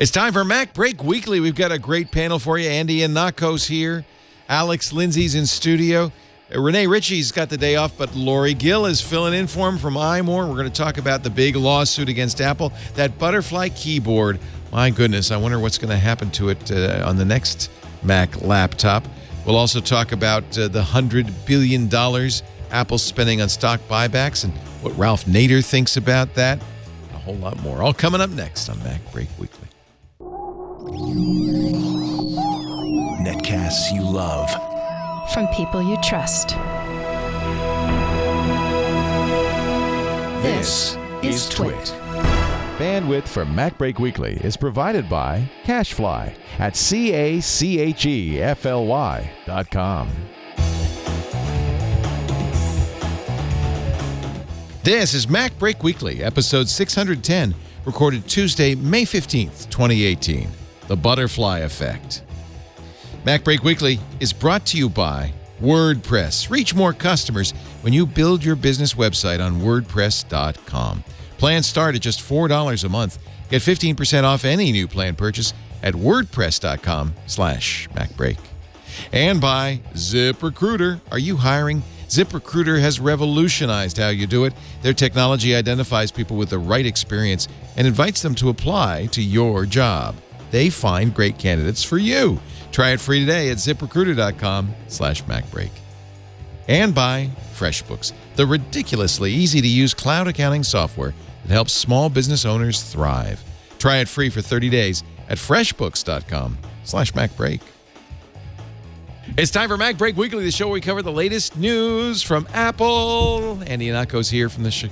It's time for MacBreak Weekly. We've got a great panel for you. Andy and Nako's here. Alex Lindsay's in studio. Renee Ritchie's got the day off, but Lory Gill is filling in for him from iMore. We're going to talk about the big lawsuit against Apple. That butterfly keyboard, my goodness, I wonder what's going to happen to it on the next Mac laptop. We'll also talk about the $100 billion Apple's spending on stock buybacks and what Ralph Nader thinks about that. A whole lot more. All coming up next on MacBreak Weekly. Netcasts you love. From people you trust. This is Twit. Bandwidth for MacBreak Weekly is provided by CacheFly at CACHEFLY.com. This is MacBreak Weekly, episode 610, recorded Tuesday, May 15th, 2018. The Butterfly Effect. MacBreak Weekly is brought to you by WordPress. Reach more customers when you build your business website on WordPress.com. Plans start at just $4 a month. Get 15% off any new plan purchase at WordPress.com/MacBreak. And by ZipRecruiter. Are you hiring? ZipRecruiter has revolutionized how you do it. Their technology identifies people with the right experience and invites them to apply to your job. They find great candidates for you. Try it free today at ZipRecruiter.com/MacBreak. And by FreshBooks, the ridiculously easy-to-use cloud accounting software that helps small business owners thrive. Try it free for 30 days at FreshBooks.com/MacBreak. It's time for MacBreak Weekly, the show where we cover the latest news from Apple. Andy Nako's here from the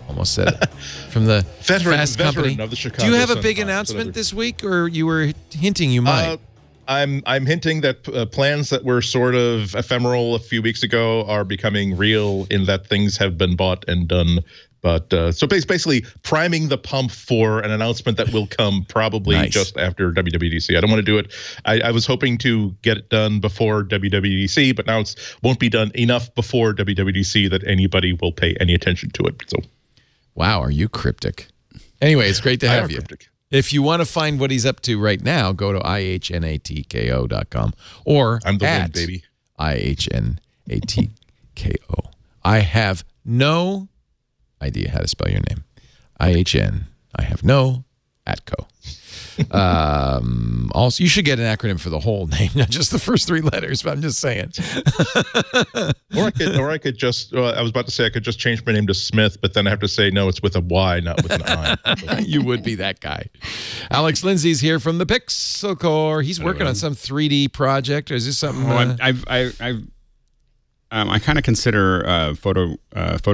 almost said it. From the Fast Company. Of the Chicago Do you have a big Sun-Times, announcement this week, or you were hinting you might? I'm hinting that plans that were sort of ephemeral a few weeks ago are becoming real in that things have been bought and done. But so basically priming the pump for an announcement that will come probably just after WWDC. I don't want to do it. I was hoping to get it done before WWDC, but now it won't be done enough before WWDC that anybody will pay any attention to it. So, wow, are you cryptic? Anyway, it's great to have you. Cryptic. If you want to find what he's up to right now, go to ihnatko.com or I'm the at wind, baby. ihnatko. I have no idea how to spell your name. IHN. I have no atco. Also, you should get an acronym for the whole name, not just the first three letters, but I'm just saying. or I could just, I was about to say I could just change my name to Smith, but then I have to say, no, it's with a Y, not with an I. You would be that guy. Alex Lindsay's here from the Pixel Core. He's working on some 3D project. Or is this something? I kind of consider photo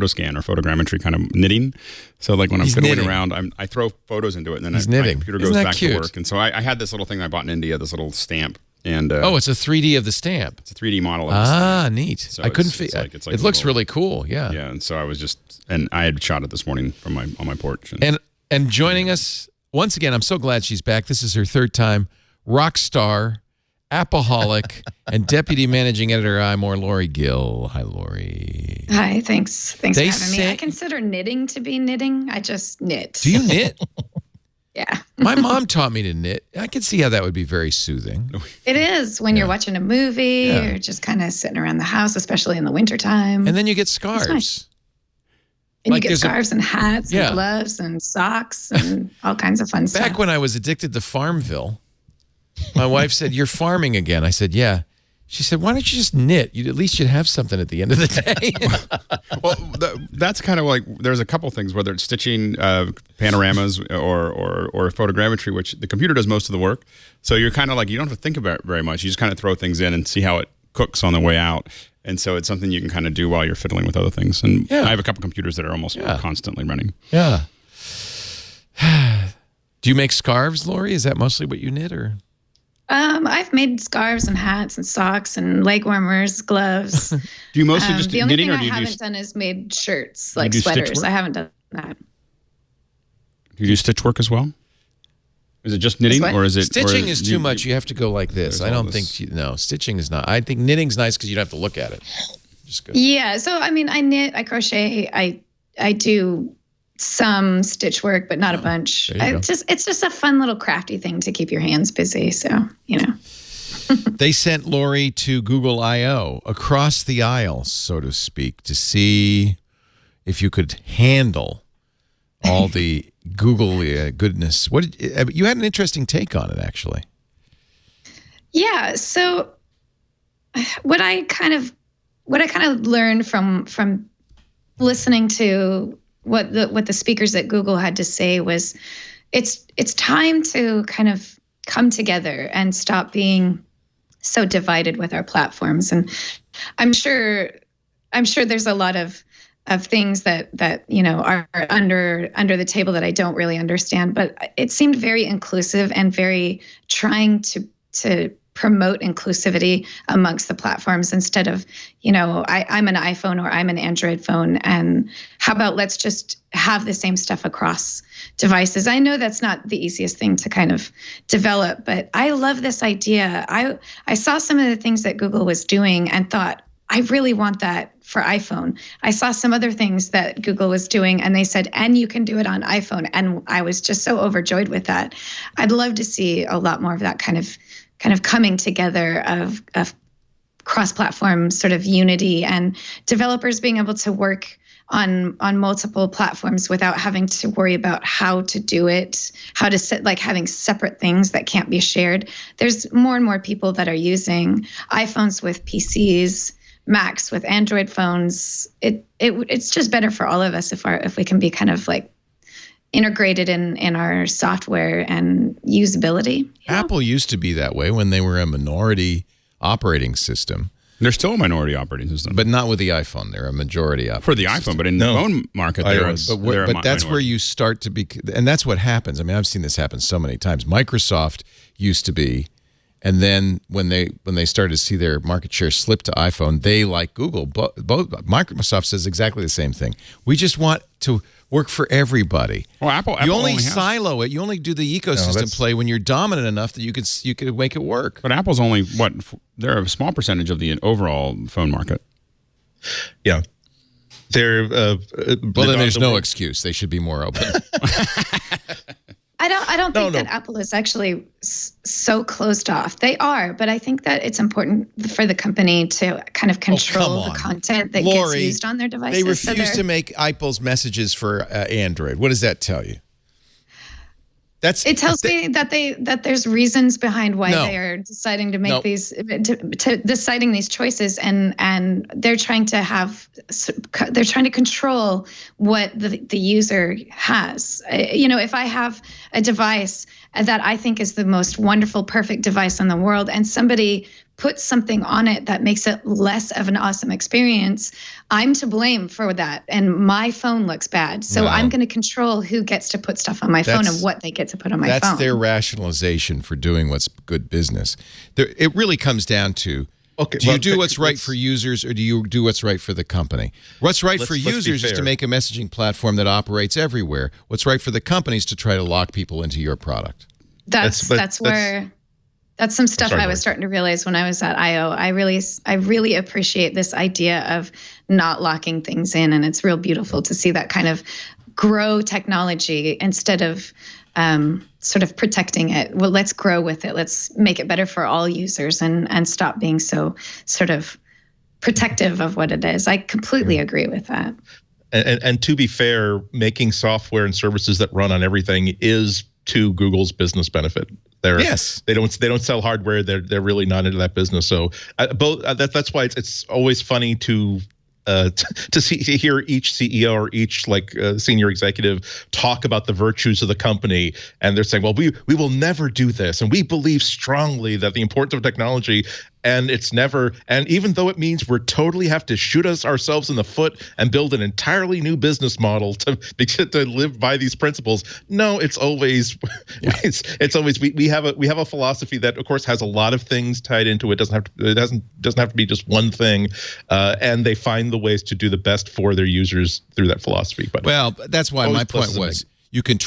scan or photogrammetry kind of knitting. So like when I'm fiddling around, I throw photos into it, and then my computer goes back to work. And so I had this little thing that I bought in India, this little stamp. And it's a 3D of the stamp. It's a 3D model of the stamp. Neat. So I couldn't figure it. It looks really cool. Yeah. Yeah. And so I was I had shot it this morning from on my porch. And joining us once again, I'm so glad she's back. This is her third time. Rock star, Appleaholic, and deputy managing editor iMore, Lory Gill. Hi, Lory. Hi, thanks for having me. I consider knitting to be knitting. I just knit. Do you knit? Yeah. My mom taught me to knit. I can see how that would be very soothing. It is when you're watching a movie or just kind of sitting around the house, especially in the wintertime. And then you get scarves. Nice. And you get scarves and hats and gloves and socks and all kinds of fun stuff. Back when I was addicted to Farmville, my wife said, "You're farming again." I said, "Yeah." She said, "Why don't you just knit? At least you'd have something at the end of the day." Well, that's kind of like, there's a couple things, whether it's stitching panoramas or photogrammetry, which the computer does most of the work. So you're kind of like, you don't have to think about it very much. You just kind of throw things in and see how it cooks on the way out. And so it's something you can kind of do while you're fiddling with other things. And I have a couple computers that are almost constantly running. Yeah. Do you make scarves, Lory? Is that mostly what you knit, or? I've made scarves and hats and socks and leg warmers, gloves. Do you mostly just the only knitting, thing or do you I haven't done is made shirts, like sweaters. I haven't done that. Do you do stitch work as well? Is it just knitting, or is it stitching? Is too much. You have to go like this. I don't think stitching is not. I think knitting's nice because you don't have to look at it. Just good. Yeah. So I mean, I knit, I crochet, I do some stitch work, but not a bunch. It's just a fun little crafty thing to keep your hands busy. So, They sent Lory to Google I/O across the aisle, so to speak, to see if you could handle all the Google goodness. You had an interesting take on it, actually. Yeah. So what I kind of learned from listening to what the speakers at Google had to say was, it's time to kind of come together and stop being so divided with our platforms. And I'm sure there's a lot of things that are under the table that I don't really understand, but it seemed very inclusive and very trying to promote inclusivity amongst the platforms instead of, I'm an iPhone or I'm an Android phone, and how about let's just have the same stuff across devices. I know that's not the easiest thing to kind of develop, but I love this idea. I saw some of the things that Google was doing and thought, I really want that for iPhone. I saw some other things that Google was doing and they said, and you can do it on iPhone. And I was just so overjoyed with that. I'd love to see a lot more of that kind of coming together of cross-platform sort of unity, and developers being able to work on multiple platforms without having to worry about how to do it, how to set, like having separate things that can't be shared. There's more and more people that are using iPhones with PCs, Macs with Android phones. It's just better for all of us if we can be kind of like integrated in our software and usability. Apple used to be that way when they were a minority operating system. They're still a minority operating system, but not with the iPhone. They're a majority operating for the iPhone. But in the phone market, but that's where you start to be, and that's what happens. I mean, I've seen this happen so many times. Microsoft used to be, and then when they started to see their market share slip to iPhone, they, like Google, both Microsoft says exactly the same thing. We just want to work for everybody. Well, Apple you only silo it. You only do the ecosystem play when you're dominant enough that you could make it work. But Apple's only they're a small percentage of the overall phone market. Yeah. They're well, then there's no excuse. They should be more open. I don't think that Apple is actually so closed off. They are, but I think that it's important for the company to kind of control the content that gets used on their devices. They refuse to make Apple's messages for Android. What does that tell you? It tells me that there's reasons behind why they are deciding to make deciding these choices, and they're trying to control what the user has. If I have a device that I think is the most wonderful, perfect device in the world, and somebody puts something on it that makes it less of an awesome experience, I'm to blame for that. And my phone looks bad. So I'm going to control who gets to put stuff on my phone and what they get to put on my phone. That's their rationalization for doing what's good business. It really comes down to, do you do what's right for users, or do you do what's right for the company? What's right for users is to make a messaging platform that operates everywhere. What's right for the companies to try to lock people into your product. That's some stuff I was starting to realize when I was at I/O. I really appreciate this idea of not locking things in, and it's real beautiful to see that kind of grow technology instead of sort of protecting it. Well, let's grow with it. Let's make it better for all users and stop being so sort of protective of what it is. I completely agree with that. And to be fair, making software and services that run on everything is to Google's business benefit. They don't sell hardware. They're really not into that business. So that's why it's always funny to hear each CEO or each senior executive talk about the virtues of the company, and they're saying, well, we will never do this, and we believe strongly that the importance of technology, and it's never, and even though it means we're totally have to shoot ourselves in the foot and build an entirely new business model to live by these principles. No, it's always it's always we have a philosophy that of course has a lot of things tied into it. It doesn't have to be just one thing, and they find the ways to do the best for their users through that philosophy. But that's why my point was you can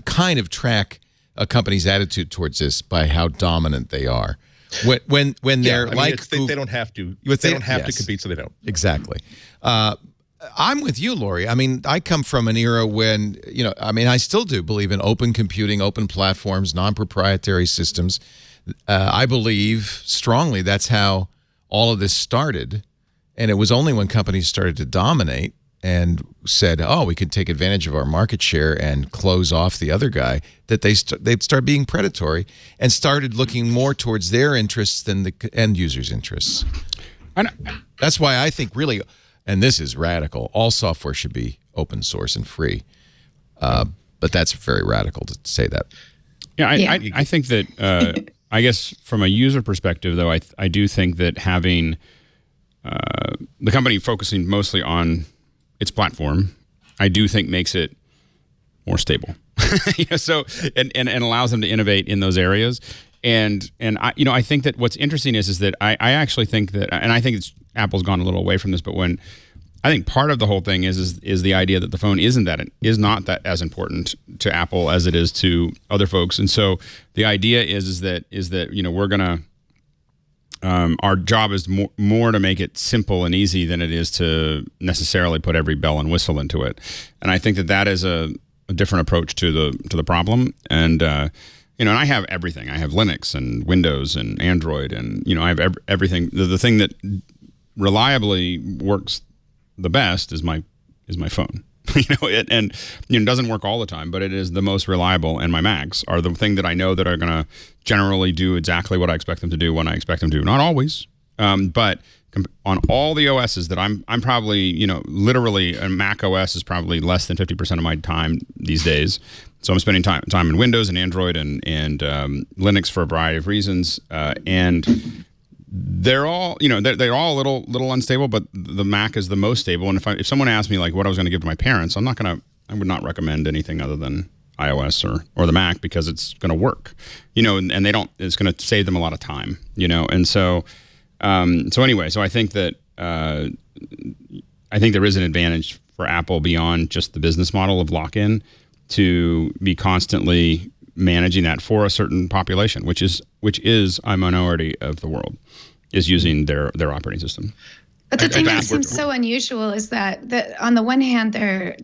kind of track a company's attitude towards this by how dominant they are. When they're Google, they don't have to. They don't have to compete, so they don't. Exactly. I'm with you, Lory. I mean, I come from an era when, I still do believe in open computing, open platforms, non-proprietary systems. I believe strongly that's how all of this started. And it was only when companies started to dominate and said, oh, we could take advantage of our market share and close off the other guy, that they'd start being predatory and started looking more towards their interests than the end user's interests. That's why I think really, and this is radical, all software should be open source and free. But that's very radical to say that. Yeah, I think that, I guess from a user perspective, though, I do think that having the company focusing mostly on its platform, I do think makes it more stable. So and allows them to innovate in those areas. And I think that what's interesting is that I actually think that, and I think Apple's gone a little away from this, but when I think part of the whole thing is the idea that the phone is not that as important to Apple as it is to other folks. And so the idea is that we're gonna our job is more to make it simple and easy than it is to necessarily put every bell and whistle into it. And I think that is a different approach to the problem. And and I have everything. I have Linux and Windows and Android, and I have everything. The thing that reliably works the best is my phone. It doesn't work all the time, but it is the most reliable. And my Macs are the thing that I know that are going to generally do exactly what I expect them to do when I expect them to. Not always, but on all the OSs that I'm probably, literally a Mac OS is probably less than 50% of my time these days. So I'm spending time in Windows and Android and Linux for a variety of reasons, and they're all, they're all a little unstable, but the Mac is the most stable. And if someone asked me like what I was going to give to my parents, I would not recommend anything other than iOS or the Mac, because it's going to work, and it's going to save them a lot of time, and so anyway, so I think that there is an advantage for Apple beyond just the business model of lock-in to be constantly managing that for a certain population, which is a minority of the world, is using their operating system. But the thing that seems so unusual is that on the one hand they're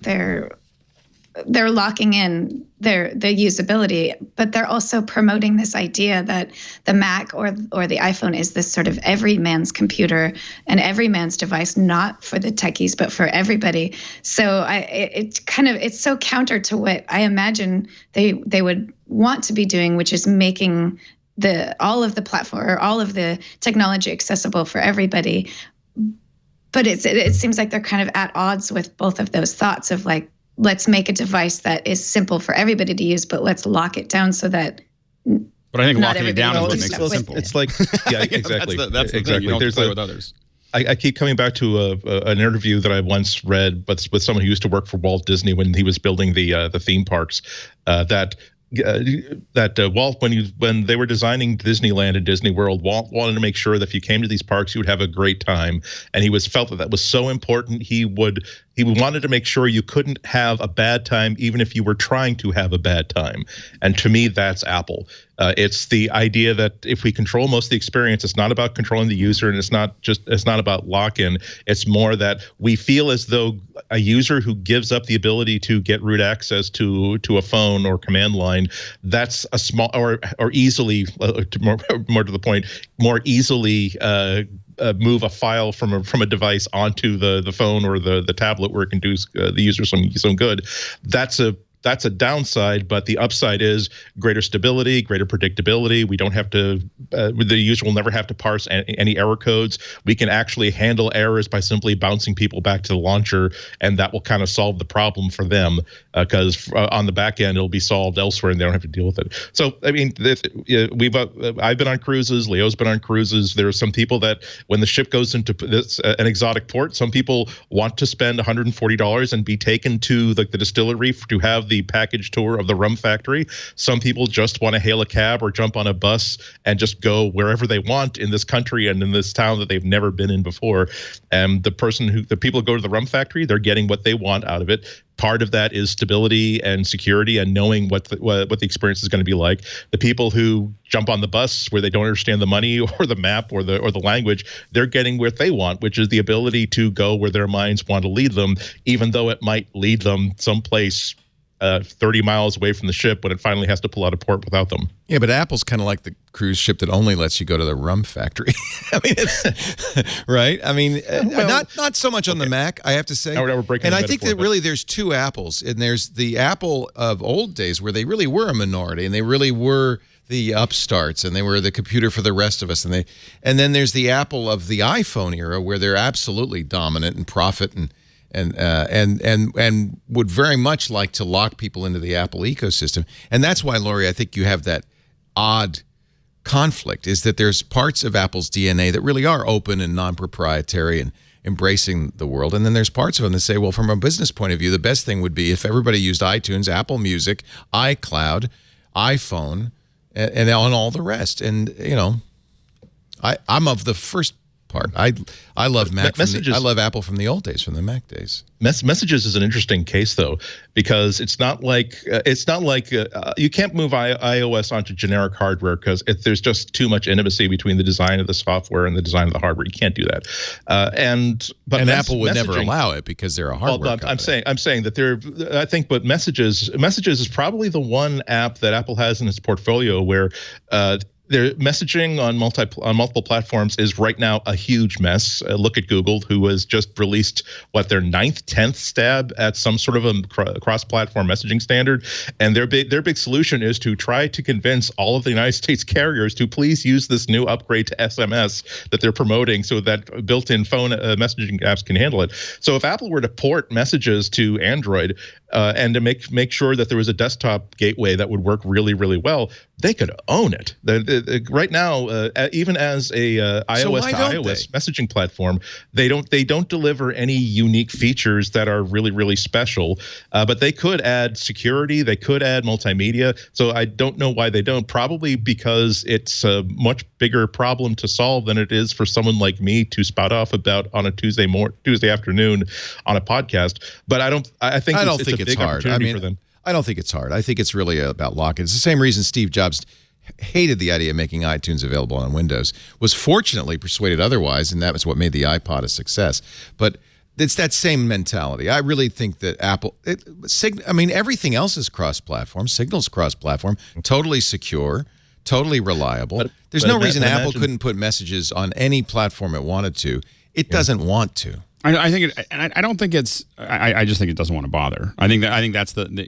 locking in their usability, but they're also promoting this idea that the Mac or the iPhone is this sort of every man's computer and every man's device, not for the techies, but for everybody. So it's so counter to what I imagine they would want to be doing, which is making all of the platform or all of the technology accessible for everybody. But it seems like they're kind of at odds with both of those thoughts of like, let's make a device that is simple for everybody to use, but let's lock it down so that. But I think locking it down is what makes it simple. It's like, yeah, exactly. that's the thing. You don't play with others. I keep coming back to an interview that I once read, but with someone who used to work for Walt Disney when he was building the theme parks, that Walt, when they were designing Disneyland and Disney World, Walt wanted to make sure that if you came to these parks, you would have a great time, and he felt that was so important. He wanted to make sure you couldn't have a bad time, even if you were trying to have a bad time. And to me, that's Apple. It's the idea that if we control most of the experience, it's not about controlling the user, and it's not about lock-in. It's more that we feel as though a user who gives up the ability to get root access to a phone or command line, that's a small or easily more to the point, more easily move a file from a device onto the phone or the tablet where it can do the user some good. That's a downside, but the upside is greater stability, greater predictability. We don't have to, the user will never have to parse any error codes. We can actually handle errors by simply bouncing people back to the launcher, and that will kind of solve the problem for them, because on the back end, it'll be solved elsewhere and they don't have to deal with it. So, I mean, I've been on cruises, Leo's been on cruises. There are some people that when the ship goes into an exotic port, some people want to spend $140 and be taken to the distillery to have the the package tour of the rum factory. Some people just want to hail a cab or jump on a bus and just go wherever they want in this country and in this town that they've never been in before. And the people who go to the rum factory, they're getting what they want out of it. Part of that is stability and security and knowing what the experience is going to be like. The people who jump on the bus where they don't understand the money or the map or the language, they're getting what they want, which is the ability to go where their minds want to lead them, even though it might lead them someplace 30 miles away from the ship when it finally has to pull out of port without them. Yeah, but Apple's kind of like the cruise ship that only lets you go to the rum factory. I mean, it's right. I mean, not so much on the Mac, I have to say. We're breaking and the I think metaphor, that really there's two Apples, and there's the Apple of old days where they really were a minority, and they really were the upstarts, and they were the computer for the rest of us, and then there's the Apple of the iPhone era where they're absolutely dominant and profit and would very much like to lock people into the Apple ecosystem. And that's why, Lory, I think you have that odd conflict, is that there's parts of Apple's DNA that really are open and non-proprietary and embracing the world. And then there's parts of them that say, well, from a business point of view, the best thing would be if everybody used iTunes, Apple Music, iCloud, iPhone, and on all the rest. And, you know, I'm of the first part. I love Mac. I love Apple from the old days, from the Mac days. Messages is an interesting case, though, because it's not like you can't move iOS onto generic hardware because there's just too much intimacy between the design of the software and the design of the hardware. You can't do that. But Apple would never allow it because they're a hardware company. I'm saying that I think, but messages is probably the one app that Apple has in its portfolio where their messaging on multiple platforms is right now a huge mess. Look at Google, who has just released their 9th, 10th stab at some sort of a cross-platform messaging standard, and their big solution is to try to convince all of the United States carriers to please use this new upgrade to SMS that they're promoting, so that built-in phone messaging apps can handle it. So if Apple were to port messages to Android and to make sure that there was a desktop gateway that would work really, really well, they could own it. Right now, even as a iOS to iOS messaging platform, they don't deliver any unique features that are really, really special. But they could add security, they could add multimedia. So I don't know why they don't. Probably because it's a much bigger problem to solve than it is for someone like me to spout off about on a Tuesday afternoon on a podcast. But I think it's a big opportunity for them. I don't think it's hard. I think it's really about lock-in. It's the same reason Steve Jobs hated the idea of making iTunes available on Windows, was fortunately persuaded otherwise, and that was what made the iPod a success. But it's that same mentality. I really think that Apple, everything else is cross-platform. Signal's cross-platform, totally secure, totally reliable. There's no reason Apple couldn't put messages on any platform it wanted to. It doesn't want to. I think I don't think it's. I just think it doesn't want to bother. I think that's they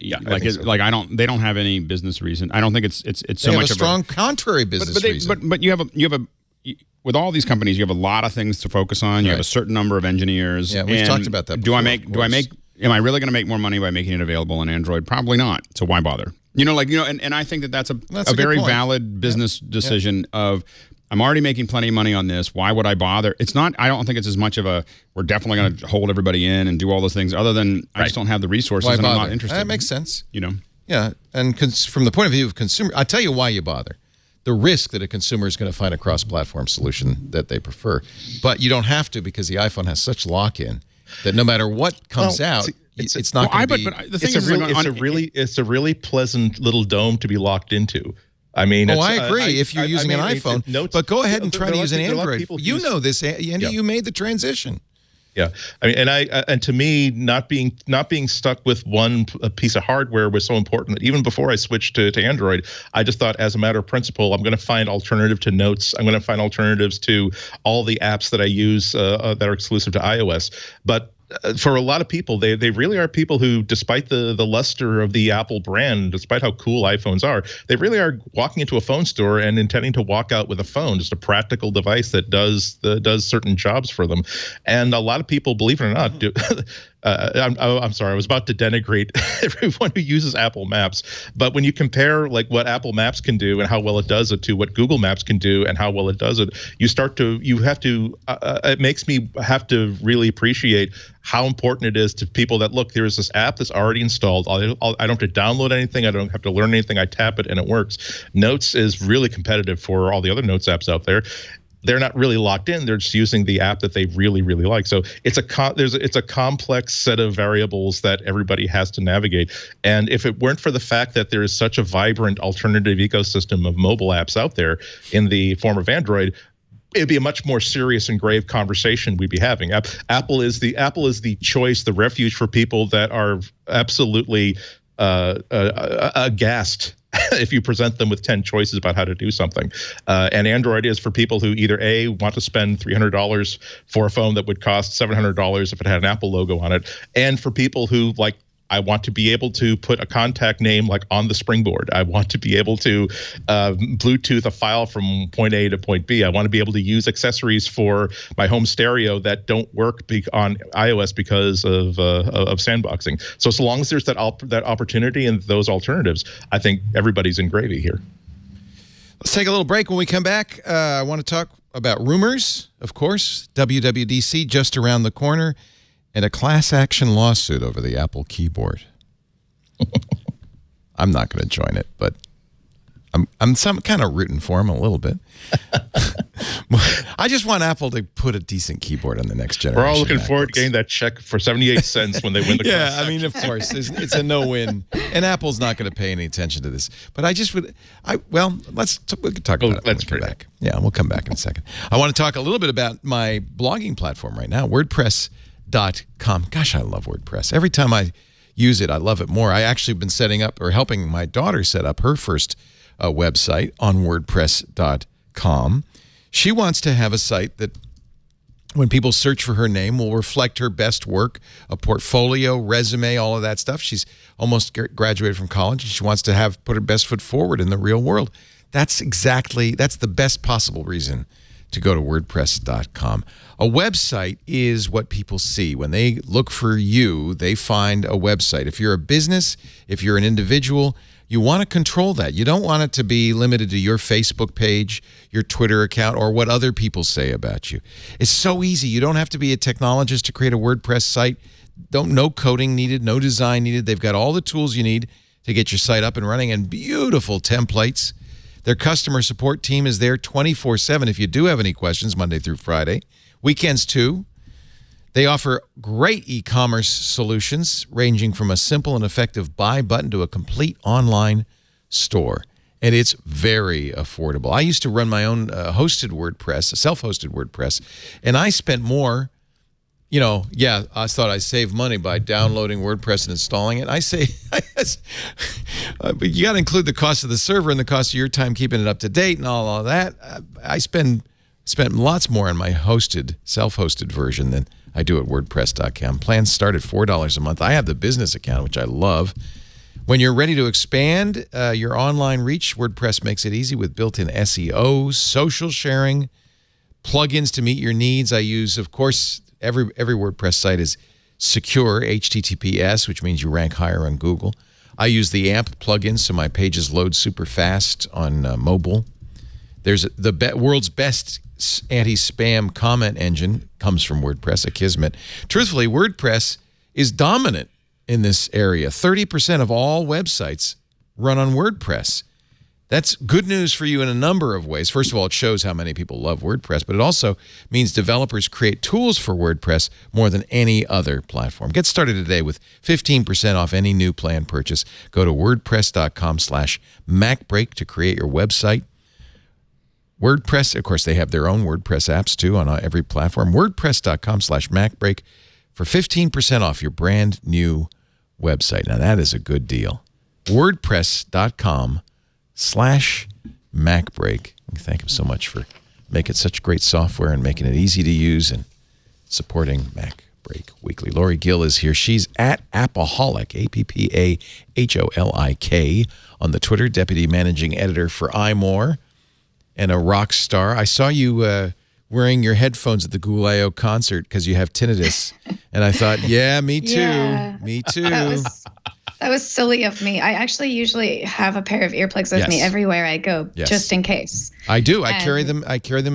don't have any business reason. I don't think it's so much of a strong contrary business reason. But you have with all these companies, you have a lot of things to focus on. You have a certain number of engineers. Yeah, we've talked about that before. Am I really going to make more money by making it available on Android? Probably not. So why bother? And I think that's a very valid business decision of. I'm already making plenty of money on this. Why would I bother? It's not. I don't think it's as much of a. We're definitely going to hold everybody in and do all those things. Other than I just don't have the resources and I'm not interested. That makes sense. Yeah, and from the point of view of consumer, I tell you why you bother. The risk that a consumer is going to find a cross-platform solution that they prefer, but you don't have to because the iPhone has such lock-in that no matter what comes out. It's not going to be. But the thing is, it's a really pleasant little dome to be locked into. I mean, I agree if you're using an iPhone, but go ahead and try to use an Android. You know this, Andy. You made the transition. Yeah, I mean, and to me, not being stuck with one piece of hardware was so important that even before I switched to Android, I just thought, as a matter of principle, I'm going to find alternative to Notes. I'm going to find alternatives to all the apps that I use that are exclusive to iOS. But for a lot of people, they really are people who, despite the luster of the Apple brand, despite how cool iPhones are, they really are walking into a phone store and intending to walk out with a phone, just a practical device that does certain jobs for them. And a lot of people, believe it or not, I'm sorry, I was about to denigrate everyone who uses Apple Maps, but when you compare like what Apple Maps can do and how well it does it to what Google Maps can do and how well it does it, it makes me have to really appreciate how important it is to people that, look, there's this app that's already installed. I don't have to download anything. I don't have to learn anything. I tap it and it works. Notes is really competitive for all the other Notes apps out there. They're not really locked in. They're just using the app that they really, really like. So it's a complex set of variables that everybody has to navigate. And if it weren't for the fact that there is such a vibrant alternative ecosystem of mobile apps out there in the form of Android, it'd be a much more serious and grave conversation we'd be having. Apple is the choice, the refuge for people that are absolutely aghast if you present them with 10 choices about how to do something. And Android is for people who either A, want to spend $300 for a phone that would cost $700 if it had an Apple logo on it, and for people who, like, I want to be able to put a contact name like on the springboard. I want to be able to Bluetooth a file from point A to point B. I want to be able to use accessories for my home stereo that don't work on iOS because of sandboxing. So long as there's that opportunity and those alternatives, I think everybody's in gravy here. Let's take a little break. When we come back, I want to talk about rumors, of course, WWDC just around the corner, and a class action lawsuit over the Apple keyboard. I'm not going to join it, but I'm some kind of rooting for him a little bit. I just want Apple to put a decent keyboard on the next generation. We're all looking MacBooks. forward to getting that check for 78 cents when they win the class Yeah, I mean, of course, it's a no-win, and Apple's not going to pay any attention to this. But I just would, we can talk about it when we come back. Yeah, we'll come back in a second. I want to talk a little bit about my blogging platform right now, WordPress.com. Gosh, I love WordPress. Every time I use it, I love it more. I actually been setting up or helping my daughter set up her first website on WordPress.com. She wants to have a site that when people search for her name will reflect her best work, a portfolio, resume, all of that stuff. She's almost graduated from college, and she wants to put her best foot forward in the real world. That's the best possible reason to go to WordPress.com. A website is what people see. When they look for you, they find a website. If you're a business, if you're an individual, you want to control that. You don't want it to be limited to your Facebook page, your Twitter account, or what other people say about you. It's so easy. You don't have to be a technologist to create a WordPress site. No coding needed, no design needed. They've got all the tools you need to get your site up and running, and beautiful templates. Their customer support team is there 24/7 if you do have any questions, Monday through Friday. Weekends too. They offer great e-commerce solutions ranging from a simple and effective buy button to a complete online store. And it's very affordable. I used to run my own hosted WordPress, a self-hosted WordPress, and I spent more, I thought I saved money by downloading WordPress and installing it. But you got to include the cost of the server and the cost of your time keeping it up to date and all of that. I spent lots more on my self-hosted version than I do at WordPress.com. Plans start at $4 a month. I have the business account, which I love. When you're ready to expand your online reach, WordPress makes it easy with built-in SEO, social sharing, plugins to meet your needs. I use, of course, every WordPress site is secure, HTTPS, which means you rank higher on Google. I use the AMP plugin so my pages load super fast on mobile. There's the world's best anti-spam comment engine comes from WordPress, a kismet. Truthfully, WordPress is dominant in this area. 30% of all websites run on WordPress. That's good news for you in a number of ways. First of all, it shows how many people love WordPress, but it also means developers create tools for WordPress more than any other platform. Get started today with 15% off any new plan purchase. Go to WordPress.com/MacBreak to create your website. WordPress, of course, they have their own WordPress apps too on every platform. WordPress.com/MacBreak for 15% off your brand new website. Now that is a good deal. WordPress.com/MacBreak. Thank him so much for making such great software and making it easy to use and supporting MacBreak Weekly. Lory Gill is here. She's at Appaholic, APPAHOLIK on the Twitter, Deputy Managing Editor for iMore, and a rock star. I saw you wearing your headphones at the Guleo concert because you have tinnitus. And I thought, yeah, me too. Yeah. Me too. That was silly of me. I actually usually have a pair of earplugs with me everywhere I go, just in case. I do. I carry them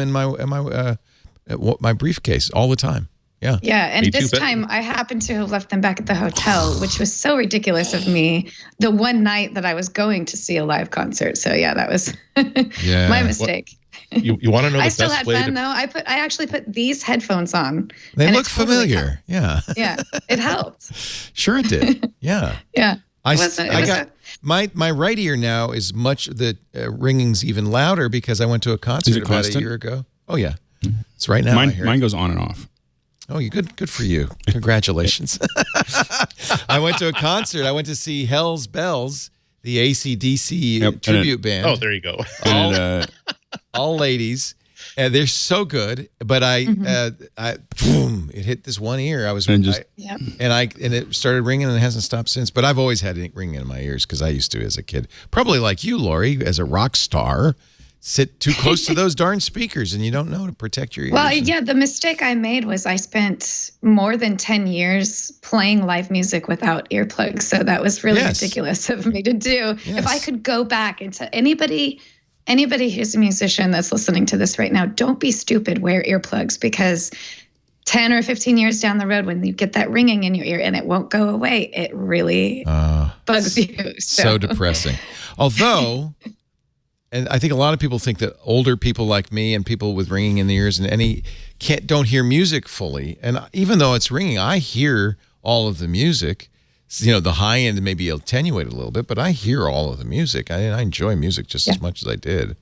in my briefcase all the time. Yeah. Yeah. And this time I happened to have left them back at the hotel, which was so ridiculous of me the one night that I was going to see a live concert. So yeah, that was my mistake. You want to know the I still best had way fun though. I actually put these headphones on. They look familiar. Yeah. Yeah. It helped. Sure it did. Yeah. Yeah. I got my right ear now is the ringing's even louder because I went to a concert about a year ago. Oh yeah. It's right now. Mine goes on and off. Oh, you good for you. Congratulations. I went to a concert. I went to see Hell's Bells, the AC/DC tribute band. Oh, there you go. All ladies. And they're so good, but boom, it hit this one ear. And it started ringing and it hasn't stopped since. But I've always had it ringing in my ears because I used to as a kid. Probably like you, Lory, as a rock star. Sit too close to those darn speakers and you don't know to protect your ears. Well, yeah, the mistake I made was I spent more than 10 years playing live music without earplugs. So that was really ridiculous of me to do. Yes. If I could go back into anybody who's a musician that's listening to this right now, don't be stupid, wear earplugs, because 10 or 15 years down the road, when you get that ringing in your ear and it won't go away, it really bugs you. So depressing. Although... And I think a lot of people think that older people like me and people with ringing in the ears don't hear music fully. And even though it's ringing, I hear all of the music. The high end may be attenuated a little bit, but I hear all of the music. I enjoy music just as much as I did.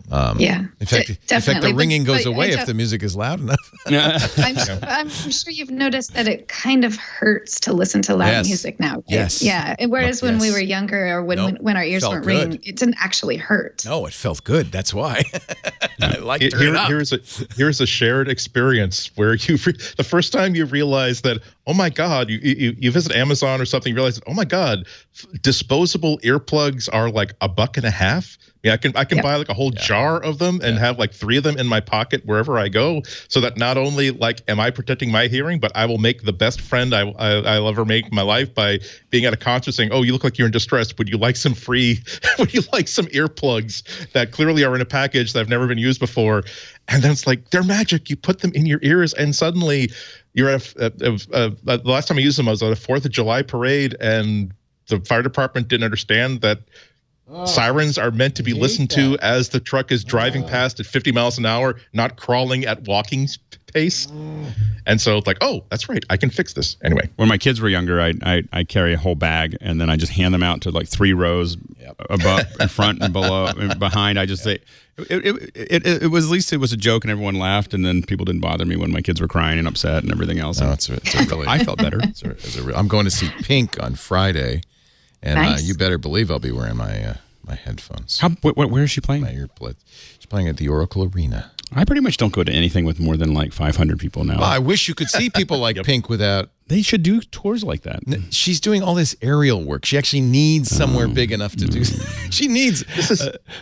In fact, the ringing goes away if the music is loud enough. I'm sure you've noticed that it kind of hurts to listen to loud music now. Yes. Yeah. Whereas when we were younger or when our ears weren't ringing, it didn't actually hurt. No, it felt good. That's why. I like to turn it up. Here's a shared experience where the first time you realize that, oh my God, you visit Amazon or something, you realize, oh my God, disposable earplugs are like $1.50. Yeah, I can buy like a whole jar of them and have like 3 of them in my pocket wherever I go, so that not only like am I protecting my hearing, but I will make the best friend I'll ever make in my life by being at a concert saying, "Oh, you look like you're in distress. Would you like some Would you like some earplugs that clearly are in a package that have never been used before?" And then it's like they're magic. You put them in your ears, and suddenly you're at the last time I used them, I was at a 4th of July parade, and the fire department didn't understand that. Sirens are meant to be listened to as the truck is driving past at 50 miles an hour, not crawling at walking pace. And so it's like, oh, that's right, I can fix this. Anyway. When my kids were younger, I carry a whole bag, and then I just hand them out to like 3 rows above, in front and below and behind. I just say, it was, at least it was a joke and everyone laughed, and then people didn't bother me when my kids were crying and upset and everything else. No, I felt better. I'm going to see Pink on Friday. And you better believe I'll be wearing my headphones. Where is she playing? My earbuds. She's playing at the Oracle Arena. I pretty much don't go to anything with more than like 500 people now. Well, I wish you could see people like Pink without... They should do tours like that. She's doing all this aerial work. She actually needs somewhere big enough to do... She needs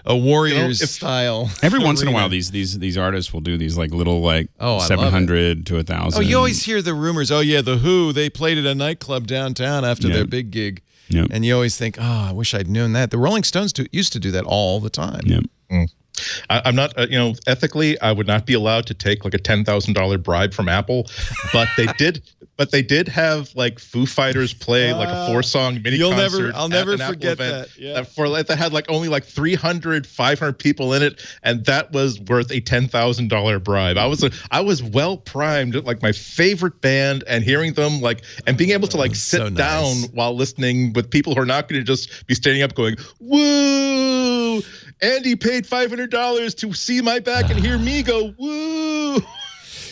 a Warriors style. Every once in a while, these artists will do these like little 700 to 1,000. Oh, you always hear the rumors. Oh, yeah, The Who, they played at a nightclub downtown after their big gig. Yep. And you always think, I wish I'd known that. The Rolling Stones used to do that all the time. Yep. I'm not, ethically, I would not be allowed to take like a $10,000 bribe from Apple, but they did. But they did have like Foo Fighters play like a 4-song mini concert. I'll never forget that. Yeah. That had like only like 300, 500 people in it, and that was worth a $10,000 bribe. I was well primed, like my favorite band, and hearing them and being able to sit down while listening with people who are not going to just be standing up going, "Woo! Andy paid $500 to see my back and hear me go woo."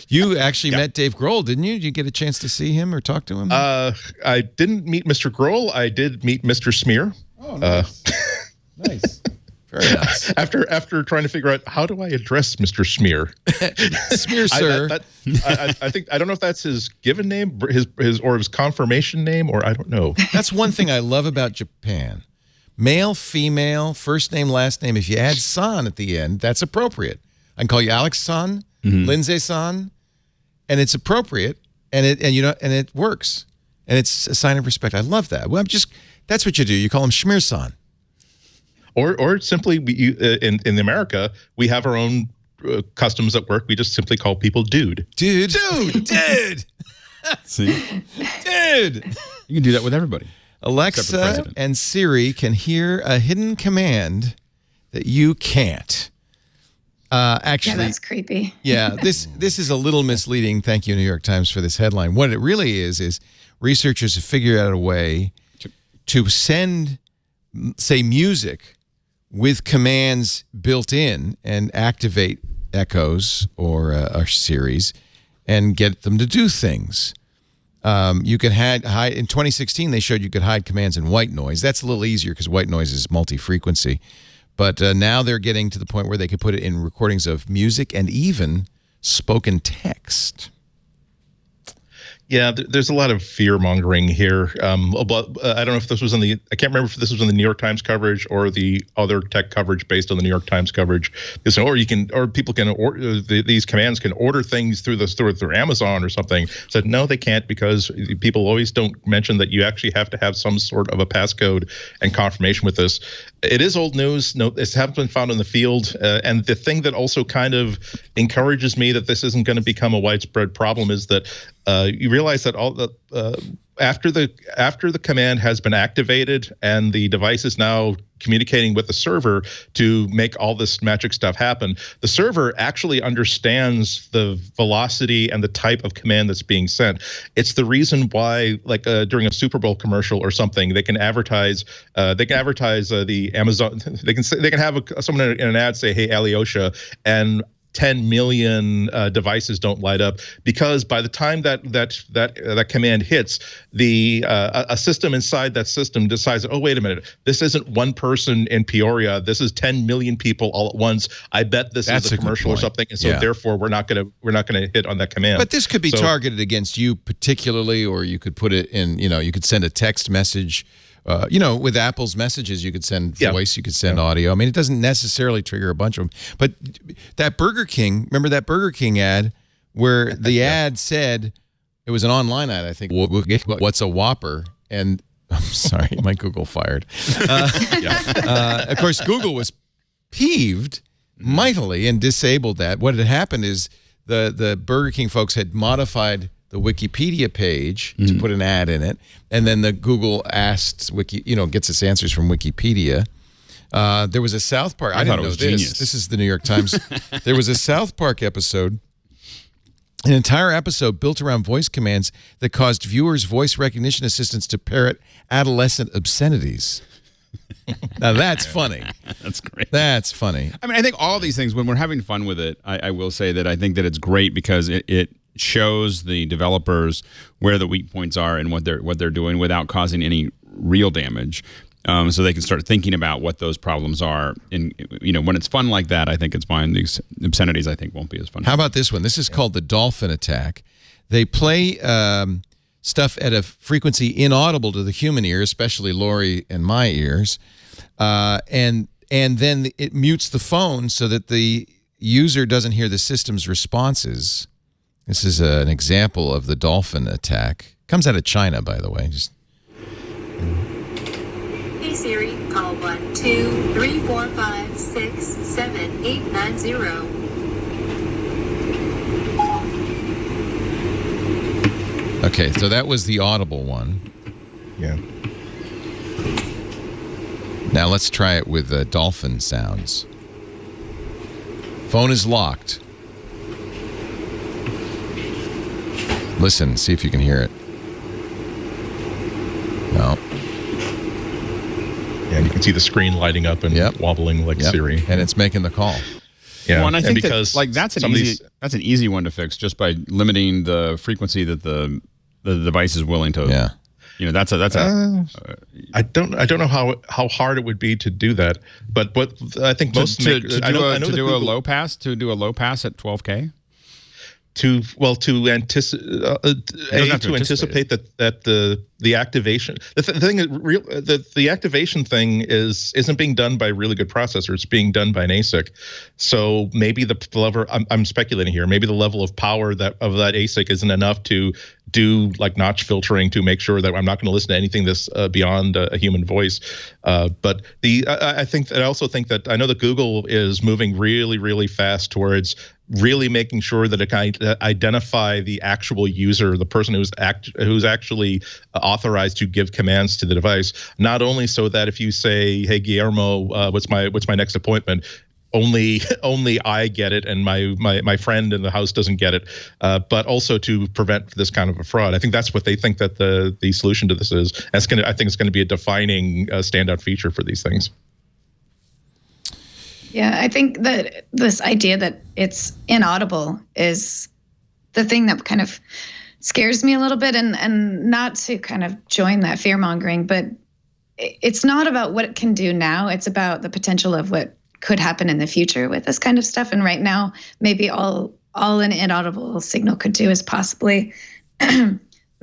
You actually met Dave Grohl, didn't you? Did you get a chance to see him or talk to him? I didn't meet Mr. Grohl. I did meet Mr. Smear. Oh, nice. Nice. Very nice. After trying to figure out how do I address Mr. Smear? Smear, sir. I think I don't know if that's his given name, his confirmation name, or I don't know. That's one thing I love about Japan. Male, female, first name, last name. If you add san at the end, that's appropriate. I can call you Alex-san. Lindsay-san, and it's appropriate, and it works, and it's a sign of respect. I love that. Well, that's what you do. You call him Schmear-san. Or simply, in America, we have our own customs at work. We just simply call people dude. Dude. See? Dude. You can do that with everybody. Alexa and Siri can hear a hidden command that you can't. Actually, Yeah, that's creepy. Yeah, this is a little misleading. Thank you, New York Times, for this headline. What it really is researchers have figured out a way to send, say, music with commands built in and activate Echoes or Siris and get them to do things. You could hide in 2016. They showed you could hide commands in white noise. That's a little easier because white noise is multi-frequency. But now they're getting to the point where they could put it in recordings of music and even spoken text. Yeah, there's a lot of fear mongering here. I don't know if this was I can't remember if this was in the New York Times coverage or the other tech coverage based on the New York Times coverage. People can order these commands can order things through Amazon or something. Said no, they can't, because people always don't mention that you actually have to have some sort of a passcode and confirmation with this. It is old news. No, this hasn't been found in the field. And the thing that also kind of encourages me that this isn't going to become a widespread problem is that you realize that after the command has been activated and the device is now communicating with the server to make all this magic stuff happen, the server actually understands the velocity and the type of command that's being sent. It's the reason why, like during a Super Bowl commercial or something, they can advertise the Amazon. They can have someone in an ad say, "Hey, Alyosha," and 10 million devices don't light up, because by the time that command hits, a system inside that system decides, oh, wait a minute, this isn't one person in Peoria, this is 10 million people all at once. I bet this is a commercial or something, and so therefore we're not gonna hit on that command. But this could be targeted against you particularly, or you could put it in. You could send a text message. With Apple's messages, you could send voice, you could send audio. I mean, it doesn't necessarily trigger a bunch of them. But that Burger King, remember that Burger King ad where the ad said, it was an online ad, I think, what's a Whopper? And I'm sorry, my Google fired. Of course, Google was peeved mightily and disabled that. What had happened is the Burger King folks had modified the Wikipedia page to put an ad in it, and then the Google asks gets its answers from Wikipedia. There was a South Park. I didn't know this. Genius. This is the New York Times. There was a South Park episode, an entire episode built around voice commands that caused viewers' voice recognition assistants to parrot adolescent obscenities. Now that's funny. That's great. That's funny. I mean, I think all of these things, when we're having fun with it, I will say that I think that it's great because it shows the developers where the weak points are and what they're doing without causing any real damage, so they can start thinking about what those problems are. And when it's fun like that, I think it's fine. These obscenities, I think, won't be as fun. How about this one? This is called the dolphin attack. They play stuff at a frequency inaudible to the human ear, especially Lory and my ears, and then it mutes the phone so that the user doesn't hear the system's responses. This is an example of the dolphin attack. Comes out of China, by the way. Hey Siri, call 1-2-3-4-5-6-7-8-9-0. Okay, so that was the audible one. Yeah. Now let's try it with dolphin sounds. Phone is locked. Listen, see if you can hear it. No. Yeah, and you can see the screen lighting up and wobbling like Siri. And it's making the call. Yeah, well, and I think because that's an easy one to fix just by limiting the frequency that the device is willing to. Yeah. That's I don't know how hard it would be to do that, but what I think most to do a low pass at 12K. To anticipate that the activation. The activation thing isn't being done by a really good processor. It's being done by an ASIC. So maybe the level, I'm speculating here, maybe the level of power of that ASIC isn't enough to do like notch filtering to make sure that I'm not going to listen to anything that's beyond a human voice. But I also think that I know that Google is moving really, really fast towards really making sure that it can identify the actual user, the person who's actually authorized to give commands to the device. Not only so that if you say, "Hey Guillermo, what's my next appointment?" Only I get it, and my friend in the house doesn't get it. But also to prevent this kind of a fraud. I think that's what they think that the solution to this is. I think it's going to be a defining standout feature for these things. Yeah, I think that this idea that it's inaudible is the thing that kind of scares me a little bit, and not to kind of join that fear mongering, but it's not about what it can do now. It's about the potential of what could happen in the future with this kind of stuff. And right now, maybe all an inaudible signal could do is possibly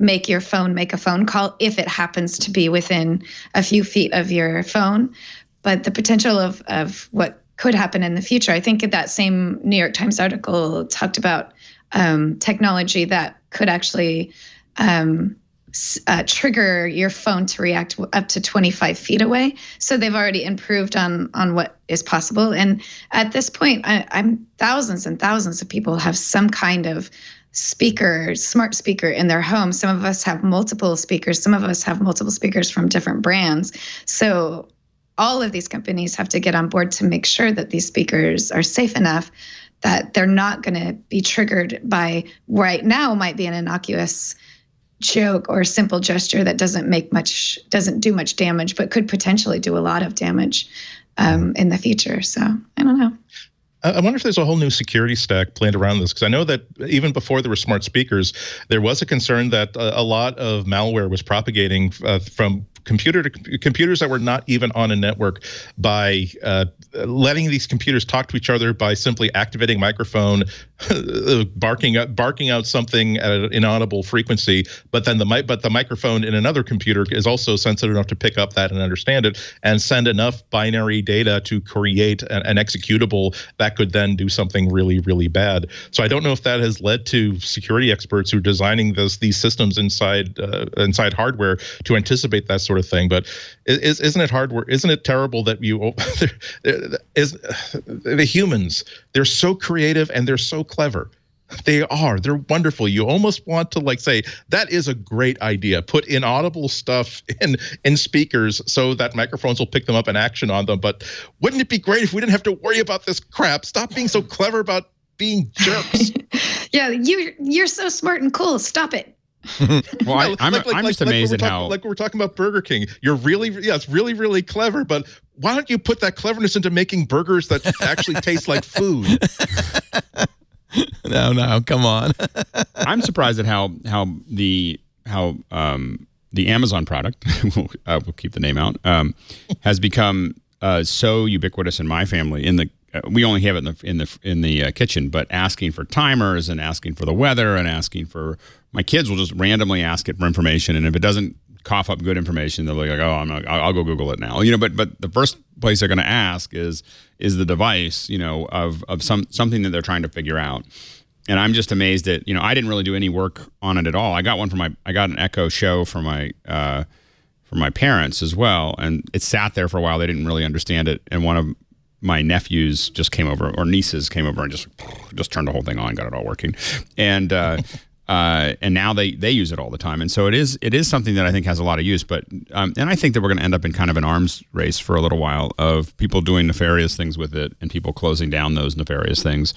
make a phone call if it happens to be within a few feet of your phone. But the potential of what could happen in the future. I think that same New York Times article talked about technology that could actually trigger your phone to react up to 25 feet away. So they've already improved on what is possible. And at this point, I'm thousands and thousands of people have some kind of smart speaker in their home. Some of us have multiple speakers. Some of us have multiple speakers from different brands. So all of these companies have to get on board to make sure that these speakers are safe enough that they're not going to be triggered by right now might be an innocuous joke or simple gesture that doesn't do much damage, but could potentially do a lot of damage in the future. So I don't know. I wonder if there's a whole new security stack planned around this, because I know that even before there were smart speakers, there was a concern that a lot of malware was propagating from computers that were not even on a network by letting these computers talk to each other by simply activating microphone, barking out something at an inaudible frequency. But then the microphone in another computer is also sensitive enough to pick up that and understand it and send enough binary data to create an executable that could then do something really, really bad. So I don't know if that has led to security experts who are designing these systems inside hardware to anticipate that sort of thing. But isn't it hardware? Isn't it terrible that the humans, they're so creative and they're so clever. They're wonderful. You almost want to say, that is a great idea. Put inaudible stuff in speakers so that microphones will pick them up and action on them. But wouldn't it be great if we didn't have to worry about this crap? Stop being so clever about being jerks. Yeah, you're so smart and cool. Stop it. Well, I'm just amazed at how, like we're talking about Burger King. It's really, really clever, but why don't you put that cleverness into making burgers that actually taste like food? No, come on. I'm surprised at how the Amazon product, we'll keep the name out, has become so ubiquitous in my family. We only have it in the kitchen, but asking for timers and asking for the weather and asking for, my kids will just randomly ask it for information, and if it doesn't cough up good information, they'll be like, "Oh, I'll go Google it now." But the first place they're going to ask is the device, of something that they're trying to figure out. And I'm just amazed that I didn't really do any work on it at all. I got an Echo Show for my parents as well, and it sat there for a while. They didn't really understand it, and one of my nephews just came over, or nieces came over, and just turned the whole thing on, got it all working, and now they use it all the time. And so it is something that I think has a lot of use. But and I think that we're going to end up in kind of an arms race for a little while of people doing nefarious things with it and people closing down those nefarious things.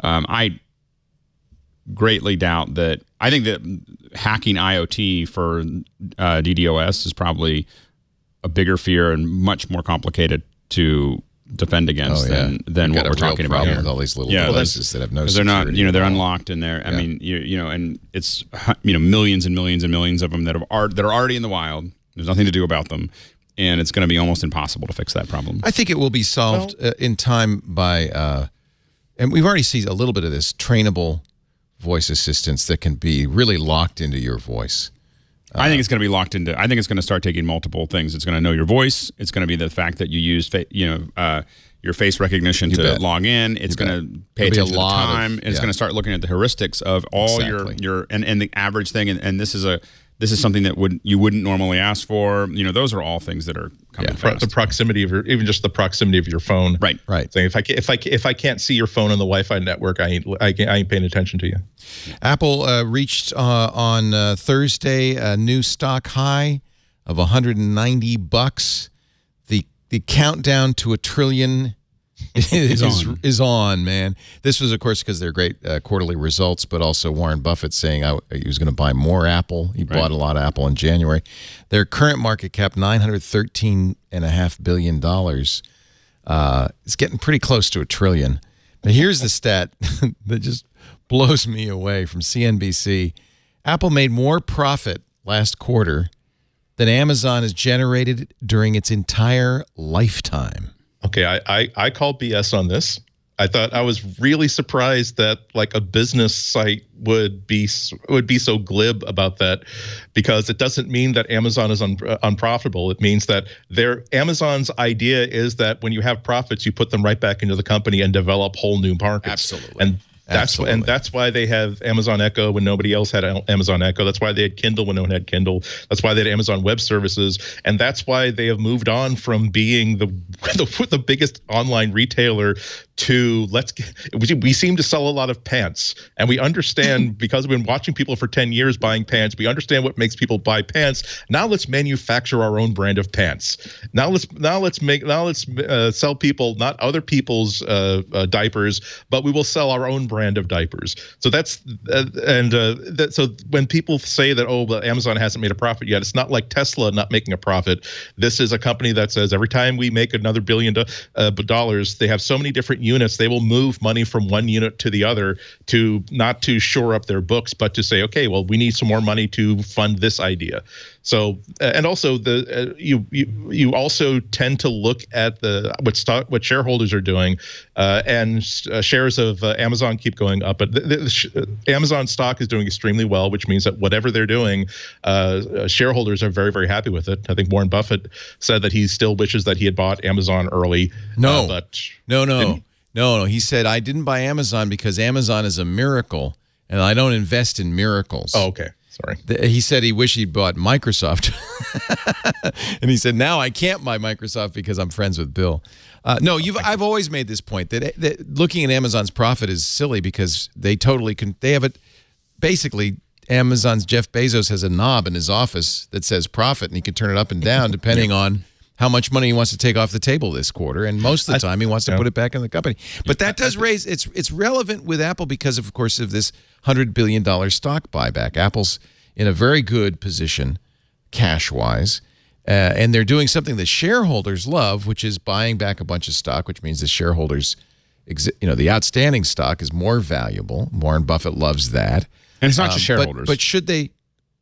I greatly doubt that. I think that hacking IoT for DDoS is probably a bigger fear and much more complicated to defend against than what we're talking about here. With all these little devices that have no security. They're not, they're unlocked in there. I mean, and it's millions and millions and millions of them that are already in the wild. There's nothing to do about them, and it's going to be almost impossible to fix that problem. I think it will be solved in time by, and we've already seen a little bit of this, trainable voice assistants that can be really locked into your voice. I think it's going to be locked into. I think it's going to start taking multiple things. It's going to know your voice. It's going to be the fact that you use, your face recognition to log in. It's going to pay attention to the time. It's going to start looking at the heuristics of all your and the average thing. And this is something that you wouldn't normally ask for. Those are all things that are coming fast. The proximity of even just the proximity of your phone. Right. Saying if I can't see your phone on the Wi-Fi network, I ain't paying attention to you. Apple reached on Thursday a new stock high of $190. The countdown to $1 trillion is on, man. This was, of course, because they're great quarterly results, but also Warren Buffett saying he was going to buy more Apple. He bought a lot of Apple in January. Their current market cap, $913.5 billion. It's getting pretty close to $1 trillion. But here's the stat that just blows me away from CNBC. Apple made more profit last quarter than Amazon has generated during its entire lifetime. Okay, I call BS on this. I was really surprised that like a business site would be so glib about that, because it doesn't mean that Amazon is unprofitable. It means that Amazon's idea is that when you have profits, you put them right back into the company and develop whole new markets. Absolutely. And that's why they have Amazon Echo when nobody else had Amazon Echo. That's why they had Kindle when no one had Kindle. That's why they had Amazon Web Services, and that's why they have moved on from being the biggest online retailer to we seem to sell a lot of pants, and we understand because we've been watching people for 10 years buying pants. We understand what makes people buy pants. Now let's manufacture our own brand of pants. Now let's sell people not other people's diapers, but we will sell our own brand of diapers. So that's so when people say that Amazon hasn't made a profit yet, it's not like Tesla not making a profit. This is a company that says every time we make another $1 billion, they have so many different units, they will move money from one unit to the other to not to shore up their books, but to say, okay, well, we need some more money to fund this idea. So, and also you also tend to look at what shareholders are doing, and shares of Amazon keep going up. But Amazon stock is doing extremely well, which means that whatever they're doing, shareholders are very, very happy with it. I think Warren Buffett said that he still wishes that he had bought Amazon early. No. He said, I didn't buy Amazon because Amazon is a miracle, and I don't invest in miracles. Oh, okay. Sorry. He said he wished he'd bought Microsoft. And he said, now I can't buy Microsoft because I'm friends with Bill. I've always made this point that looking at Amazon's profit is silly because they have it. Basically, Amazon's Jeff Bezos has a knob in his office that says profit, and he can turn it up and down depending on how much money he wants to take off the table this quarter, and most of the time he wants to put it back in the company. But that does raise it's relevant with Apple because of course of this $100 billion stock buyback. Apple's in a very good position cash wise, and they're doing something that shareholders love, which is buying back a bunch of stock, which means the shareholders, the outstanding stock is more valuable. Warren Buffett loves that, and it's not just shareholders. But should they?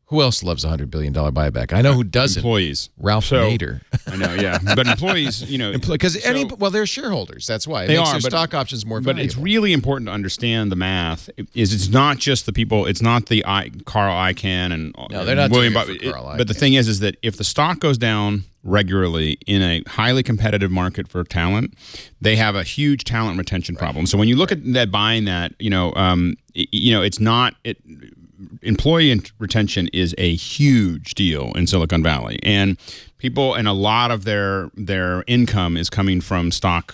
Who else loves a $100 billion buyback? I know who doesn't. Employees. Ralph Nader. I know, yeah. But employees, because they're shareholders. That's why. It they makes are, their stock options more valuable. But it's really important to understand the math. It's not just the people. It's not the Carl Icahn and no, they're not William doing it for Carl Icahn. But the thing is that if the stock goes down regularly in a highly competitive market for talent, they have a huge talent retention problem. So when you look at that, buying that, it's not it. Employee retention is a huge deal in Silicon Valley, and people, and a lot of their income is coming from stock,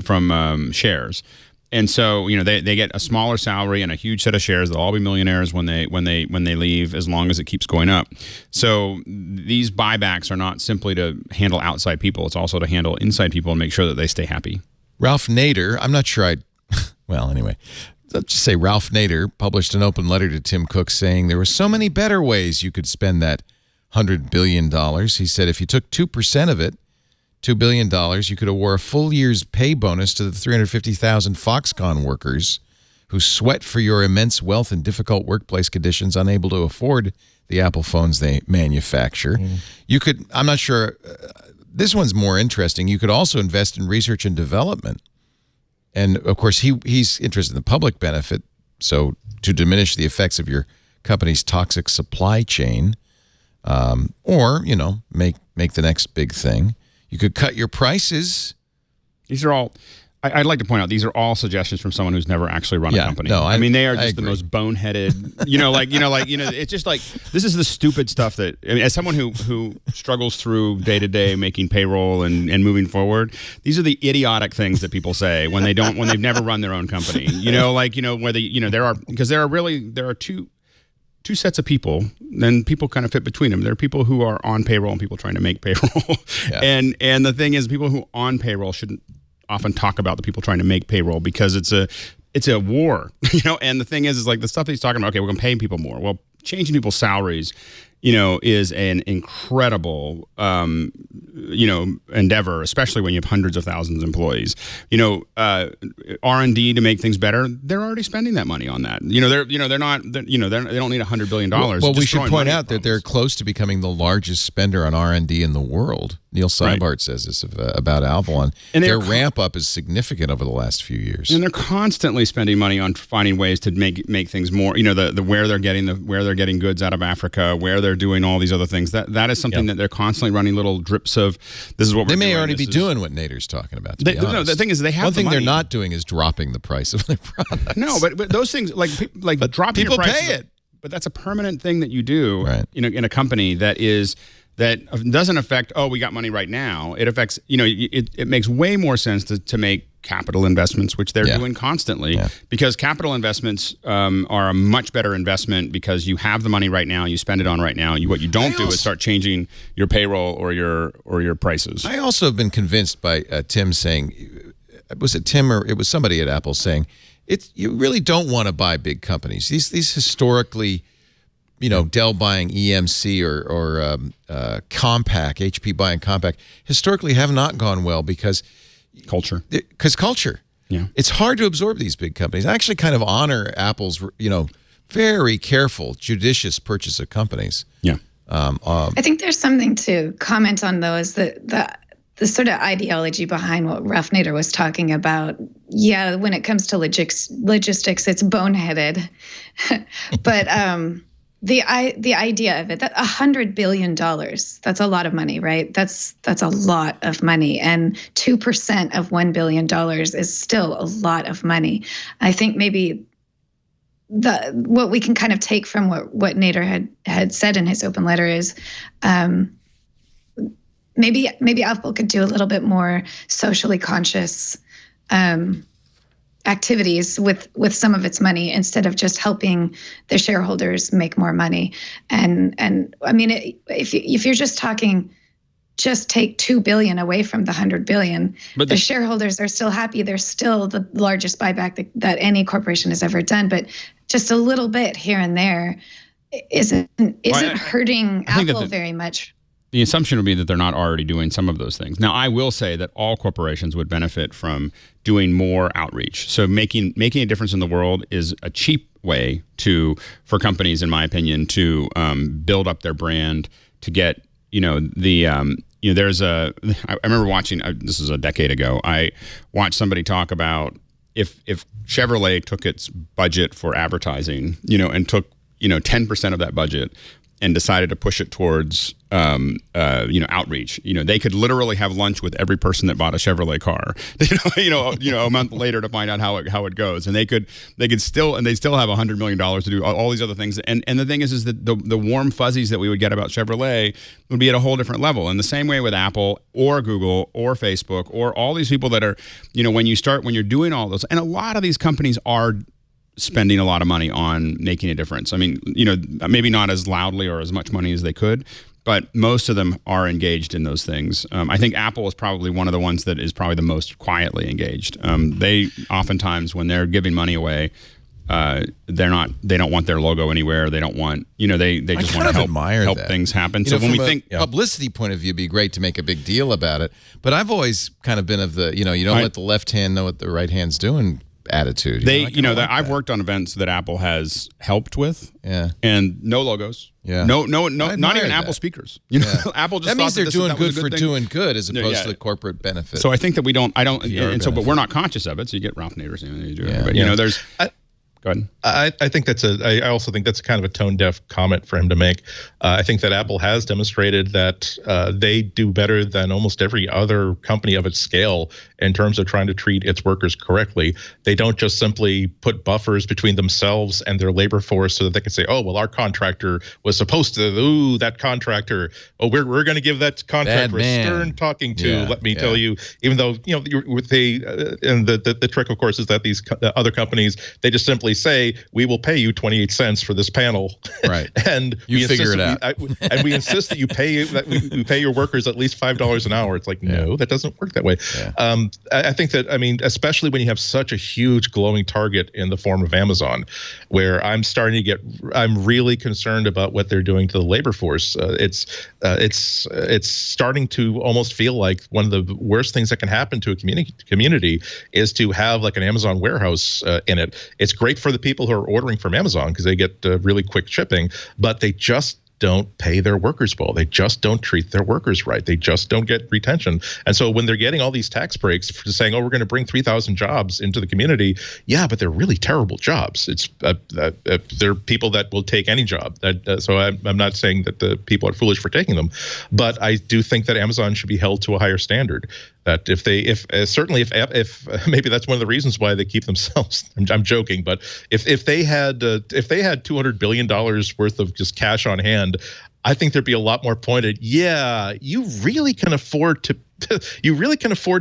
from shares, and so they get a smaller salary and a huge set of shares. They'll all be millionaires when they leave, as long as it keeps going up. So these buybacks are not simply to handle outside people; it's also to handle inside people and make sure that they stay happy. Ralph Nader, I'm not sure well, anyway. Let's just say Ralph Nader published an open letter to Tim Cook saying there were so many better ways you could spend that $100 billion. He said if you took 2% of it, $2 billion, you could award a full year's pay bonus to the 350,000 Foxconn workers who sweat for your immense wealth and difficult workplace conditions, unable to afford the Apple phones they manufacture. You could, I'm not sure, this one's more interesting. You could also invest in research and development. And, of course, he's interested in the public benefit, so to diminish the effects of your company's toxic supply chain. or make the next big thing. You could cut your prices. These are all. I'd like to point out these are all suggestions from someone who's never actually run a company. No, I mean they are just the most boneheaded. It's just like this is the stupid stuff that. I mean, as someone who struggles through day to day making payroll and moving forward, these are the idiotic things that people say when they've never run their own company. There are two sets of people, then people kind of fit between them. There are people who are on payroll and people trying to make payroll, and the thing is, people who are on payroll shouldn't often talk about the people trying to make payroll because it's a war, and the thing is like the stuff that he's talking about, okay, we're going to pay people more. Well, changing people's salaries, is an incredible, endeavor, especially when you have hundreds of thousands of employees. R&D to make things better. They're already spending that money on that. They don't need $100 billion. Well, we should point out that they're close to becoming the largest spender on R&D in the world. Neil Seibart says this about Apple, and their ramp up is significant over the last few years. And they're constantly spending money on finding ways to make things more. The where they're getting goods out of Africa, where they're doing all these other things. That is something that they're constantly running little drips of. This is what they may already be doing what Nader's talking about. No, the thing is they have one thing money. they're not doing is dropping the price of their products. No, but those things like dropping people your prices, pay it. But that's a permanent thing that you do right. in a company that doesn't affect, we got money right now. It affects, it makes way more sense to make capital investments, which they're doing constantly, because capital investments are a much better investment because you have the money right now, you spend it on right now. What you don't do is start changing your payroll or your prices. I also have been convinced by Tim saying, was it Tim or it was somebody at Apple saying, you really don't want to buy big companies. These historically, Dell buying EMC or Compaq, HP buying Compaq, historically have not gone well because culture. Yeah, it's hard to absorb these big companies. I actually kind of honor Apple's, very careful, judicious purchase of companies. Yeah. I think there's something to comment on, though, is the sort of ideology behind what Ralph Nader was talking about. Yeah, when it comes to logistics, it's boneheaded. But the idea of it, that $100 billion, that's a lot of money, right? That's a lot of money. And 2% of $1 billion is still a lot of money. I think maybe what we can kind of take from what Nader had said in his open letter is maybe Apple could do a little bit more socially conscious activities with some of its money instead of just helping the shareholders make more money. And I mean, if you're just talking, just take $2 billion away from the $100 billion, but the shareholders are still happy. They're still the largest buyback that any corporation has ever done. But just a little bit here and there isn't hurting Apple very much. The assumption would be that they're not already doing some of those things. Now, I will say that all corporations would benefit from doing more outreach. So making a difference in the world is a cheap way for companies, in my opinion, to build up their brand, to get, there's I remember watching, this is a decade ago, I watched somebody talk about if Chevrolet took its budget for advertising, and took, 10% of that budget and decided to push it towards, outreach. They could literally have lunch with every person that bought a Chevrolet car, a month later to find out how it goes. And they still have $100 million to do all these other things. And the thing is that the warm fuzzies that we would get about Chevrolet would be at a whole different level. And the same way with Apple or Google or Facebook or all these people that are, when you're doing all those, and a lot of these companies are spending a lot of money on making a difference. I mean, maybe not as loudly or as much money as they could, but most of them are engaged in those things. I think Apple is probably one of the ones that is probably the most quietly engaged. They oftentimes, when they're giving money away, they don't want their logo anywhere. They don't want, they just want to help things happen. So when we think publicity point of view, it'd be great to make a big deal about it. But I've always kind of been of the, you don't let the left hand know what the right hand's doing attitude. I've worked on events that Apple has helped with, and no logos, no, not even Apple speakers. Apple just that means they're doing good for thing. doing good as opposed to the corporate benefit. So I think that but we're not conscious of it. So you get Ralph Nader saying you do it, but there's. Go ahead. I think I also think that's kind of a tone deaf comment for him to make. I think that Apple has demonstrated that they do better than almost every other company of its scale in terms of trying to treat its workers correctly. They don't just simply put buffers between themselves and their labor force so that they can say, oh, well, our contractor was supposed to, that contractor, we're going to give that contractor a stern talking to, let me tell you, even though, and the trick, of course, is that these other companies, they just simply say, we will pay you 28 cents for this panel. Right. And you figure it out. And we insist that you pay we pay your workers at least $5 an hour. It's like, no, that doesn't work that way. Yeah. I think that, especially when you have such a huge glowing target in the form of Amazon, where I'm really concerned about what they're doing to the labor force. It's starting to almost feel like one of the worst things that can happen to a community is to have like an Amazon warehouse in it. It's great for the people who are ordering from Amazon because they get really quick shipping, but they just don't pay their workers well. They just don't treat their workers right. They just don't get retention. And so when they're getting all these tax breaks for saying, oh, we're going to bring 3,000 jobs into the community, but they're really terrible jobs. It's they're people that will take any job. So I'm not saying that the people are foolish for taking them, but I do think that Amazon should be held to a higher standard. That if maybe that's one of the reasons why they keep themselves. I'm joking, but if they had $200 billion worth of just cash on hand, I think there'd be a lot more pointed. Yeah, you really can afford to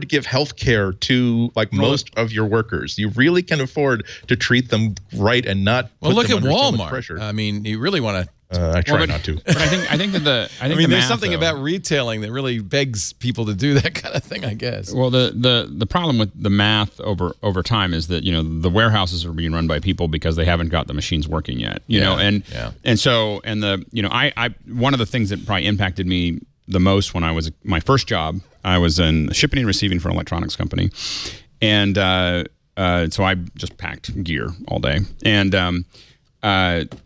give health care to most of your workers. You really can afford to treat them right and not. Well, look at Walmart. So much pressure. You really want to. I try not to. But I think there's something about retailing that really begs people to do that kind of thing, I guess. Well, the problem with the math over time is that the warehouses are being run by people because they haven't got the machines working yet. One of the things that probably impacted me the most when I was my first job, I was in shipping and receiving for an electronics company, and so I just packed gear all day and.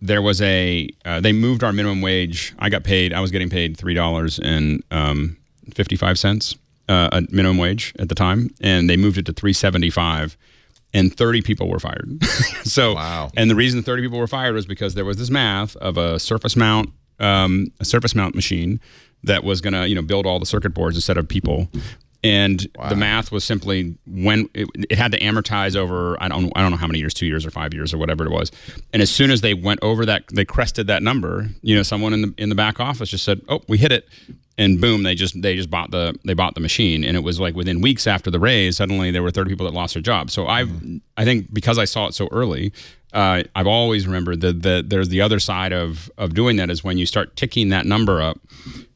There was they moved our minimum wage. I was getting paid $3.55 a minimum wage at the time, and they moved it to $3.75, and 30 people were fired. So, wow. And the reason 30 people were fired was because there was this math of a surface mount machine that was going to build all the circuit boards instead of people. And the math was simply when it had to amortize over, I don't know how many years, 2 years or 5 years or whatever it was. And as soon as they went over that, they crested that number, someone in the back office just said, oh, we hit it. And boom, they just bought the machine. And it was like within weeks after the raise, suddenly there were 30 people that lost their job. So I think because I saw it so early, I've always remembered that there's the other side of doing that is when you start ticking that number up,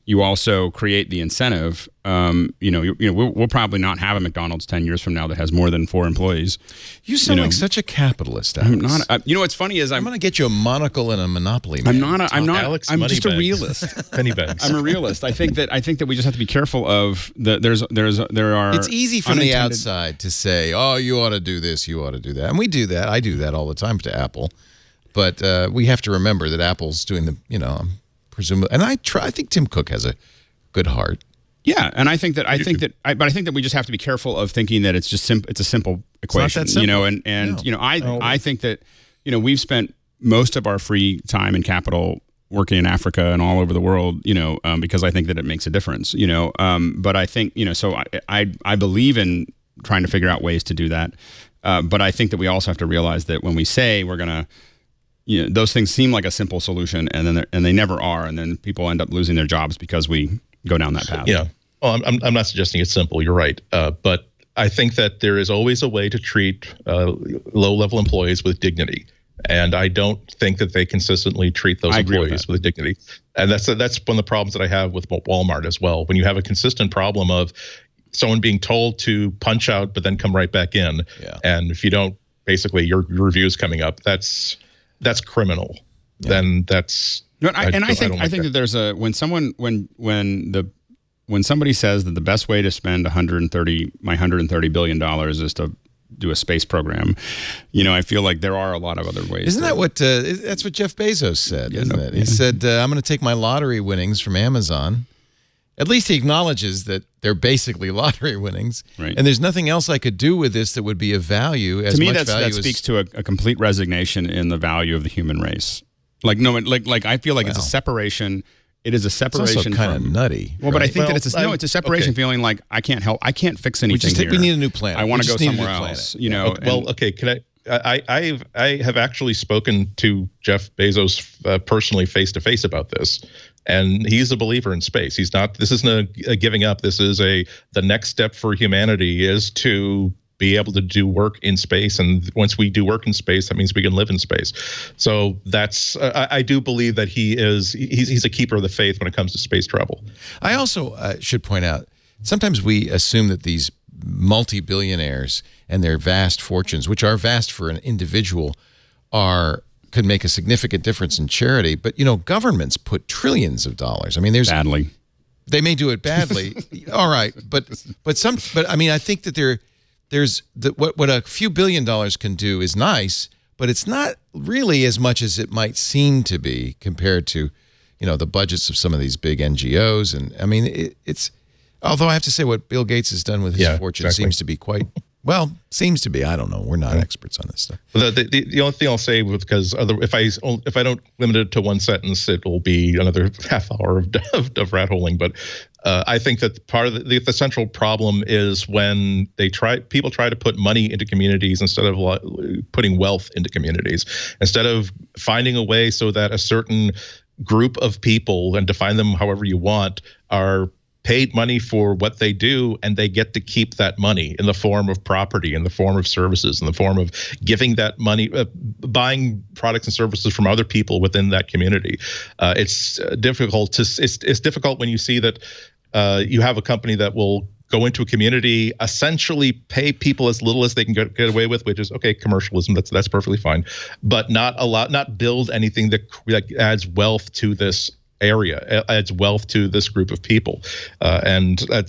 you also create the incentive. We'll probably not have a McDonald's 10 years from now that has more than 4 employees. You sound like such a capitalist, Alex. I'm not. What's funny is I'm going to get you a monocle and a Monopoly. Man. I'm not. Alex I'm just bags. A realist. Penny bags. I'm a realist. I think that we just have to be careful of there are. It's easy from the outside to say, oh, you ought to do this, you ought to do that, and we do that. I do that all the time to Apple, but we have to remember that Apple's doing the presumably, and I think Tim Cook has a good heart. Yeah, and I think that we just have to be careful of thinking that it's just it's a simple equation. It's not that simple. I think that we've spent most of our free time and capital working in Africa and all over the world, because I think that it makes a difference, But I think so I believe in trying to figure out ways to do that, but I think that we also have to realize that when we say we're gonna. Those things seem like a simple solution, and they never are, and then people end up losing their jobs because we go down that path. Yeah, well, I'm not suggesting it's simple. You're right, but I think that there is always a way to treat low-level employees with dignity, and I don't think that they consistently treat those employees with dignity. And that's one of the problems that I have with Walmart as well. When you have a consistent problem of someone being told to punch out but then come right back in, and if you don't, basically your review is coming up. That's criminal. Yeah. Then that's. I think that there's when somebody says that the best way to spend $130 billion is to do a space program, I feel like there are a lot of other ways. Isn't that what that's what Jeff Bezos said? Isn't it? He said, "I'm going to take my lottery winnings from Amazon, At least he acknowledges that they're basically lottery winnings, right. And there's nothing else I could do with this that would be of value. As to me, much value that speaks to a complete resignation in the value of the human race. Like I feel like it's a separation. It is a separation. It's also kind of nutty. Well, right? But I think that it's a separation feeling like I can't help. I can't fix anything here. We need a new planet. I want to go somewhere else. You know. Okay, well, okay. Can I have actually spoken to Jeff Bezos personally face to face about this, and he's a believer in space. He's not. This isn't a giving up. This is the next step for humanity is to be able to do work in space, and once we do work in space, that means we can live in space. So that's I do believe that he's a keeper of the faith when it comes to space travel. I also should point out, sometimes we assume that these multi-billionaires and their vast fortunes, which are vast for an individual, could make a significant difference in charity. But governments put trillions of dollars. I mean, badly. They may do it badly. All right, but I mean, I think that there's what a few $1 billion can do is nice, but it's not really as much as it might seem to be compared to, the budgets of some of these big NGOs. And I mean, it's although I have to say what Bill Gates has done with his fortune seems to be quite seems to be. I don't know. We're not experts on this stuff. The only thing I'll say, because if I don't limit it to one sentence, it will be another half hour of rat holing. But I think that part of the central problem is when people try to put money into communities instead of putting wealth into communities, instead of finding a way so that a certain group of people, and define them however you want, are paid money for what they do, and they get to keep that money in the form of property, in the form of services, in the form of giving that money, buying products and services from other people within that community. It's difficult it's difficult when you see that you have a company that will go into a community, essentially pay people as little as they can get away with, which is commercialism. That's perfectly fine, but not build anything that adds wealth to this area, adds wealth to this group of people, and I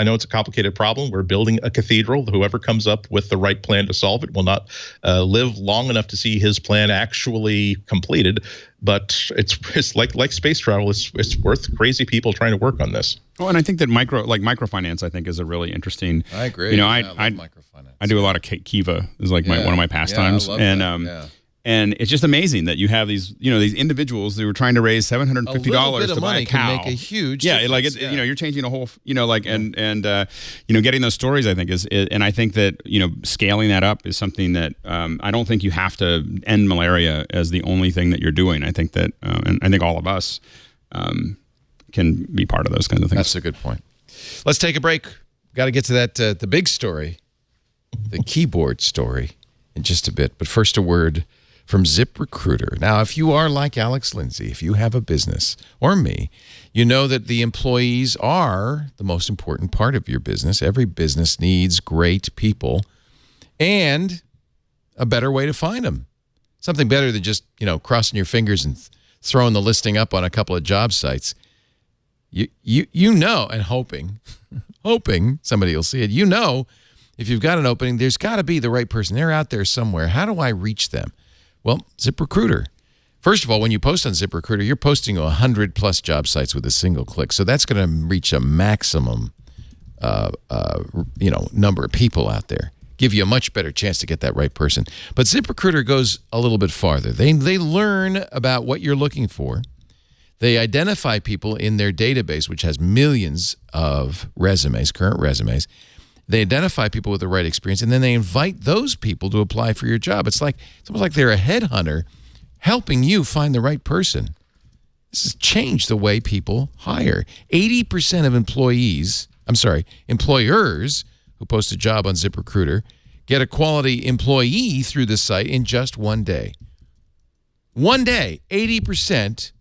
know it's a complicated problem. We're building a cathedral. Whoever comes up with the right plan to solve it will not live long enough to see his plan actually completed. But it's like space travel. It's worth crazy people trying to work on this. Well, and I think that microfinance, I think, is a really interesting. I agree. I love microfinance. I do a lot of Kiva. Is like one of my pastimes, and it's just amazing that you have these individuals who are trying to raise $750 to buy a cow. Can make a huge difference. You're changing a whole getting those stories, I think is and I think that scaling that up is something that I don't think you have to end malaria as the only thing that you're doing. I think that and I think all of us can be part of those kinds of things. That's a good point. Let's take a break. Got to get to that the big story, the keyboard story, in just a bit. But first, a word from ZipRecruiter. Now, if you are like Alex Lindsay, if you have a business, or me, you know that the employees are the most important part of your business. Every business needs great people and a better way to find them. Something better than just, crossing your fingers and throwing the listing up on a couple of job sites. You know, and hoping somebody will see it. If you've got an opening, there's got to be the right person. They're out there somewhere. How do I reach them? Well, ZipRecruiter. First of all, when you post on ZipRecruiter, you're posting 100+ job sites with a single click. So that's going to reach a maximum, number of people out there. Give you a much better chance to get that right person. But ZipRecruiter goes a little bit farther. They learn about what you're looking for. They identify people in their database, which has millions of resumes, current resumes. They identify people with the right experience, and then they invite those people to apply for your job. It's almost like they're a headhunter helping you find the right person. This has changed the way people hire. 80% of employers who post a job on ZipRecruiter get a quality employee through the site in just one day. One day, 80%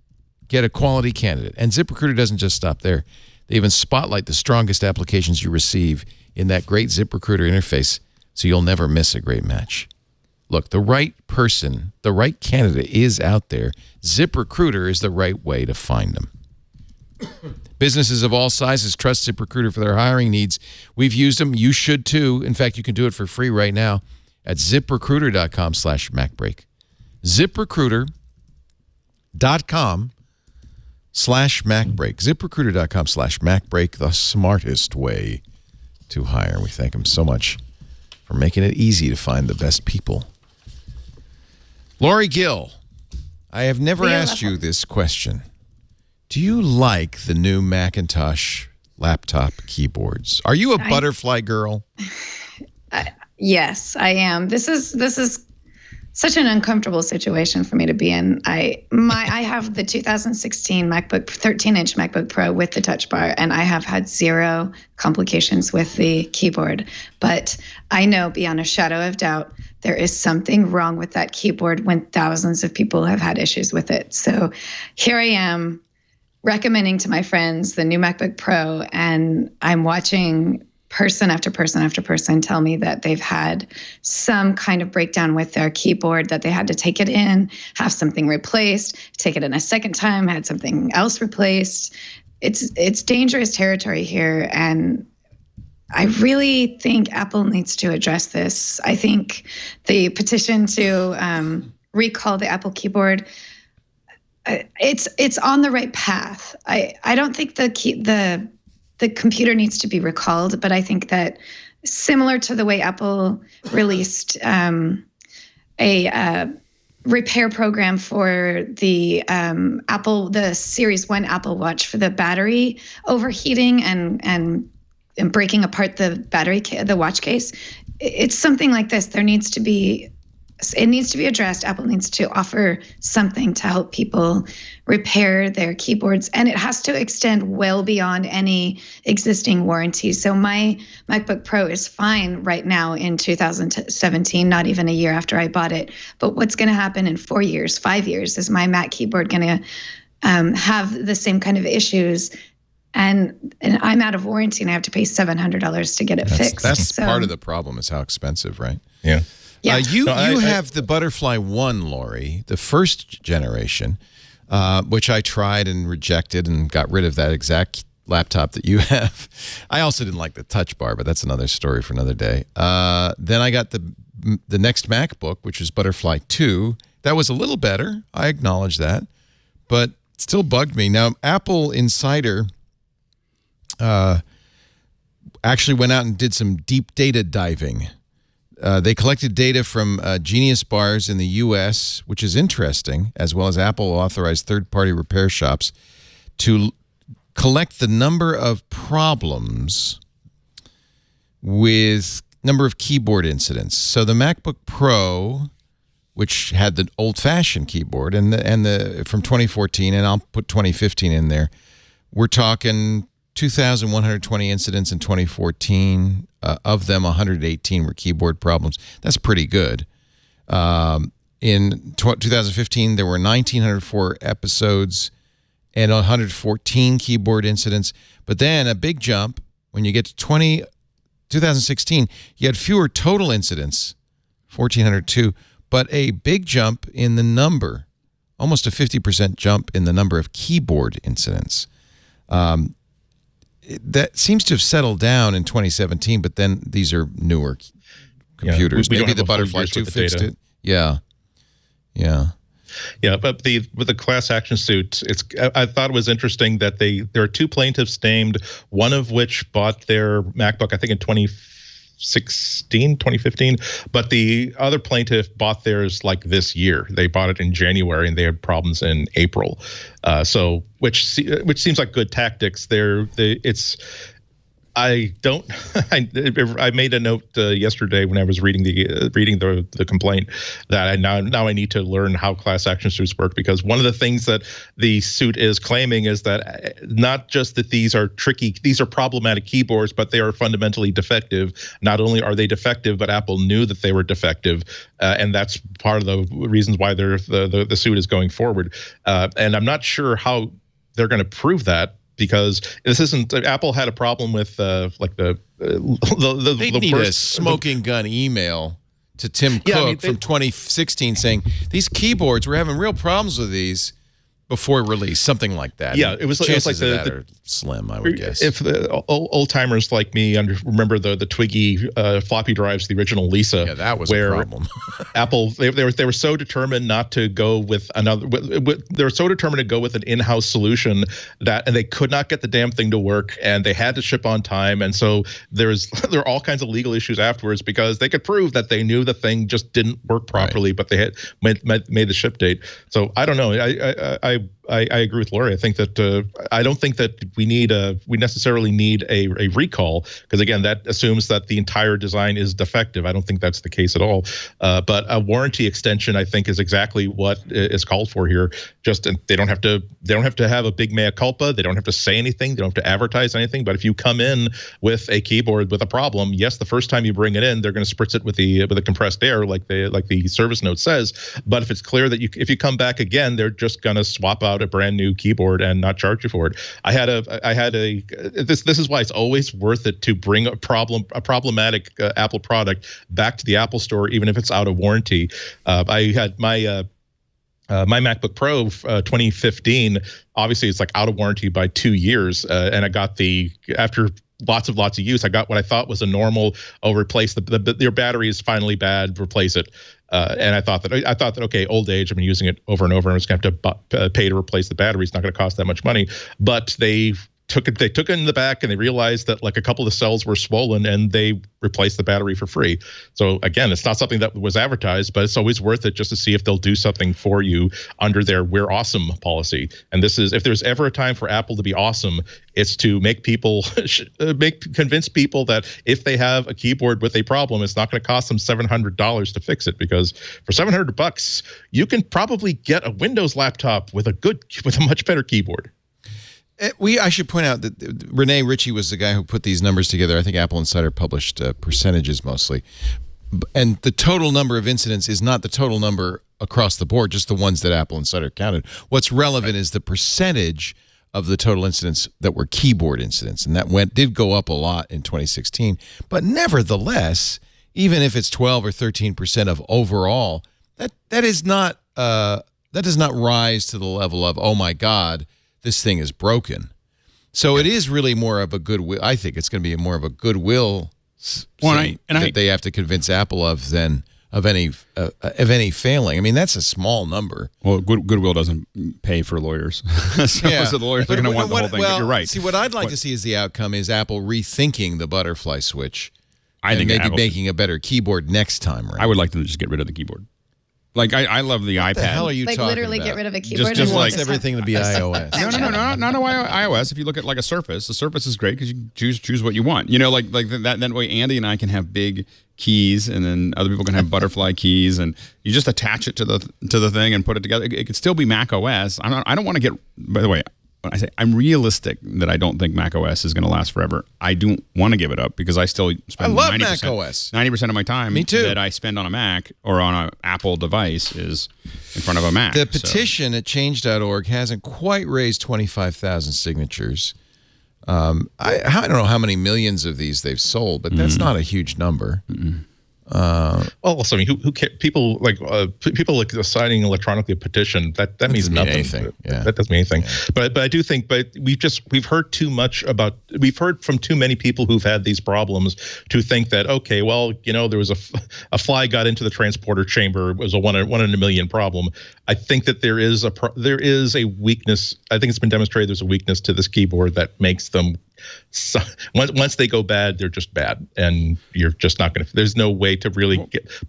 get a quality candidate. And ZipRecruiter doesn't just stop there. They even spotlight the strongest applications you receive in that great ZipRecruiter interface, so you'll never miss a great match. Look, the right person, the right candidate is out there. ZipRecruiter is the right way to find them. Businesses of all sizes trust ZipRecruiter for their hiring needs. We've used them. You should too. In fact, you can do it for free right now at ZipRecruiter.com/MacBreak. ZipRecruiter.com/MacBreak. ZipRecruiter.com/MacBreak. ZipRecruiter.com/MacBreak, the smartest way to hire. We thank them so much for making it easy to find the best people. Lory Gill, I have never asked you this question. Do you like the new Macintosh laptop keyboards? Are you a butterfly girl? Yes, I am. This is such an uncomfortable situation for me to be in. I have the 2016 MacBook 13-inch MacBook Pro with the Touch Bar, and I have had zero complications with the keyboard. But I know beyond a shadow of doubt there is something wrong with that keyboard when thousands of people have had issues with it. So here I am recommending to my friends the new MacBook Pro, and I'm watching person after person after person tell me that they've had some kind of breakdown with their keyboard, that they had to take it in, have something replaced, take it in a second time, had something else replaced. It's dangerous territory here, and I really think Apple needs to address this. I think the petition to recall the Apple keyboard, it's on the right path. I don't think the computer needs to be recalled, but I think that similar to the way Apple released a repair program for the the Series 1 Apple Watch for the battery overheating and breaking apart the watch case, it's something like this. It needs to be addressed. Apple needs to offer something to help people repair their keyboards, and it has to extend well beyond any existing warranty. So my MacBook Pro is fine right now in 2017, not even a year after I bought it. But what's going to happen in 4 years, 5 years? Is my Mac keyboard going to have the same kind of issues? And I'm out of warranty, and I have to pay $700 to get it fixed. That's part of the problem, is how expensive, right? Yeah. Yeah. You have the Butterfly 1, Lory, the first generation, which I tried and rejected and got rid of that exact laptop that you have. I also didn't like the Touch Bar, but that's another story for another day. Then I got the next MacBook, which is Butterfly 2. That was a little better. I acknowledge that, but it still bugged me. Now, Apple Insider actually went out and did some deep data diving. They collected data from Genius Bars in the U.S., which is interesting, as well as Apple-authorized third-party repair shops, to collect the number of problems with number of keyboard incidents. So the MacBook Pro, which had the old-fashioned keyboard, and the from 2014, and I'll put 2015 in there, we're talking 2,120 incidents in 2014. Of them, 118 were keyboard problems. That's pretty good. In 2015, there were 1,904 episodes and 114 keyboard incidents. But then a big jump when you get to 2016, you had fewer total incidents, 1,402, but a big jump in the number, almost a 50% jump in the number of keyboard incidents. That seems to have settled down in 2017, but then these are newer computers. Yeah, maybe the Butterfly 2 fixed it. Yeah. But with the class action suit, I thought it was interesting that there are two plaintiffs named, one of which bought their MacBook, I think in 2015, but the other plaintiff bought theirs like this year. They bought it in January and they had problems in April. Which seems like good tactics. I made a note yesterday when I was reading the complaint that I need to learn how class action suits work, because one of the things that the suit is claiming is that not just that these are problematic keyboards, but they are fundamentally defective. Not only are they defective, but Apple knew that they were defective, and that's part of the reasons why the suit is going forward. And I'm not sure how they're going to prove that, because this isn't. Apple had a problem with they need a smoking gun email to Tim Cook from 2016 saying these keyboards, we're having real problems with these. before release, something like that. Yeah, it was like that are slim, I would guess. If the old timers like me remember the Twiggy floppy drives, the original Lisa, yeah, that was a problem. Apple they were so determined not to go with another. They were so determined to go with an in-house solution and they could not get the damn thing to work, and they had to ship on time, and so there are all kinds of legal issues afterwards because they could prove that they knew the thing just didn't work properly, but they had made the ship date. So I don't know. I agree with Lory. I think that I don't think that we necessarily need a recall, because again, that assumes that the entire design is defective. I don't think that's the case at all. But a warranty extension, I think, is exactly what is called for here. Just they don't have to have a big mea culpa. They don't have to say anything. They don't have to advertise anything. But if you come in with a keyboard with a problem, yes, the first time you bring it in, they're going to spritz it with the compressed air, like the service note says. But if it's clear that if you come back again, they're just going to swap out a brand new keyboard and not charge you for it. This is why it's always worth it to bring a problematic Apple product back to the Apple Store, even if it's out of warranty. I had my MacBook Pro 2015. Obviously, it's like out of warranty by 2 years, and I got after lots of use, I got what I thought was a normal. Replace your battery is finally bad. Replace it. And I thought that okay, old age. I've been using it over and over, and I'm just going to have to pay to replace the battery. It's not going to cost that much money. But they took it in the back, and they realized that like a couple of the cells were swollen, and they replaced the battery for free. So again, it's not something that was advertised, but it's always worth it just to see if they'll do something for you under their "We're awesome" policy. And this is, if there's ever a time for Apple to be awesome, it's to make people convince people that if they have a keyboard with a problem, it's not going to cost them $700 to fix it, because for $700 you can probably get a Windows laptop with a much better keyboard. I should point out that Rene Ritchie was the guy who put these numbers together. I think Apple Insider published percentages mostly. And the total number of incidents is not the total number across the board, just the ones that Apple Insider counted. What's relevant is the percentage of the total incidents that were keyboard incidents. And that did go up a lot in 2016. But nevertheless, even if it's 12 or 13% of overall, that does not rise to the level of, oh my God, this thing is broken. So it is really more of a goodwill. I think it's going to be more of a goodwill that they have to convince Apple of than of any failing. I mean, that's a small number. Well, goodwill doesn't pay for lawyers. So the lawyers are going to want the whole thing. But you're right. See, what I'd like to see is the outcome is Apple rethinking the butterfly switch. I think maybe making a better keyboard next time around. I would like them to just get rid of the keyboard. Like I love the iPad. What the hell are you talking literally about? Get rid of a keyboard. Just like everything to be iOS. No, not iOS. If you look at like a Surface, the Surface is great because you choose what you want. You know, like that way Andy and I can have big keys, and then other people can have butterfly keys, and you just attach it to the thing and put it together. It could still be Mac OS. I don't want to get. By the way, when I say I'm realistic that I don't think Mac OS is going to last forever, I don't want to give it up because I still spend 90% of my time that I spend on a Mac or on an Apple device is in front of a Mac. The petition at change.org hasn't quite raised 25,000 signatures. I don't know how many millions of these they've sold, but that's not a huge number. Also, I mean, who cares? People like signing electronically a petition that means nothing. Anything. Yeah. That doesn't mean anything. But I do think, we've heard too much about. We've heard from too many people who've had these problems to think that okay, well, you know, there was a fly got into the transporter chamber. It was a one in a million problem. I think that there is a weakness. I think it's been demonstrated there's a weakness to this keyboard that makes them. So, once they go bad, they're just bad, and you're just not going to. There's no way to really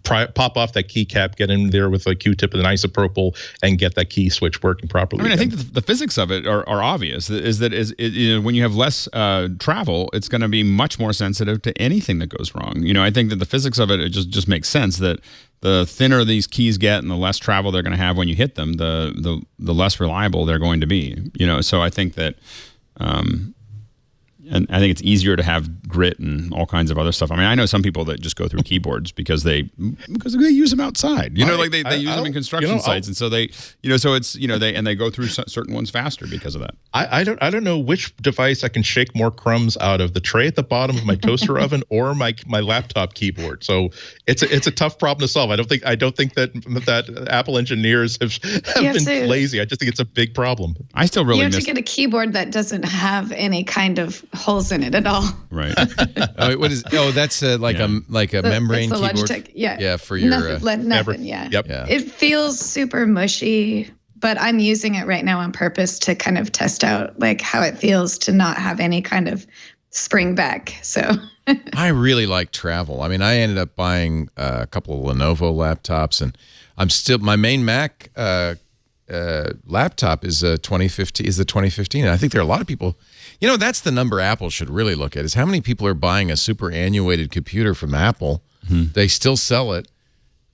pop off that keycap, get in there with a Q-tip and an isopropyl, and get that key switch working properly. I mean, I think the physics of it are obvious. Is that you know, when you have less travel, it's going to be much more sensitive to anything that goes wrong. You know, I think that the physics of it just makes sense that the thinner these keys get and the less travel they're going to have when you hit them, the less reliable they're going to be. You know, so I think that. And I think it's easier to have grit and all kinds of other stuff. I mean, I know some people that just go through keyboards because they use them outside. You know, like they use them in construction sites, and so they, so it's they go through certain ones faster because of that. I don't know which device I can shake more crumbs out of, the tray at the bottom of my toaster oven or my laptop keyboard. So it's a tough problem to solve. I don't think that Apple engineers have been lazy. I just think it's a big problem. I still really you have to get a keyboard that doesn't have any kind of holes in it at all. Right. That's like a membrane keyboard. Logitech, yeah, for your nothing. Yeah. Yep. Yeah. It feels super mushy, but I'm using it right now on purpose to kind of test out like how it feels to not have any kind of spring back. So I really like travel. I mean, I ended up buying a couple of Lenovo laptops, and my main Mac laptop is the 2015. And I think there are a lot of people, that's the number Apple should really look at, is how many people are buying a superannuated computer from Apple. They still sell it.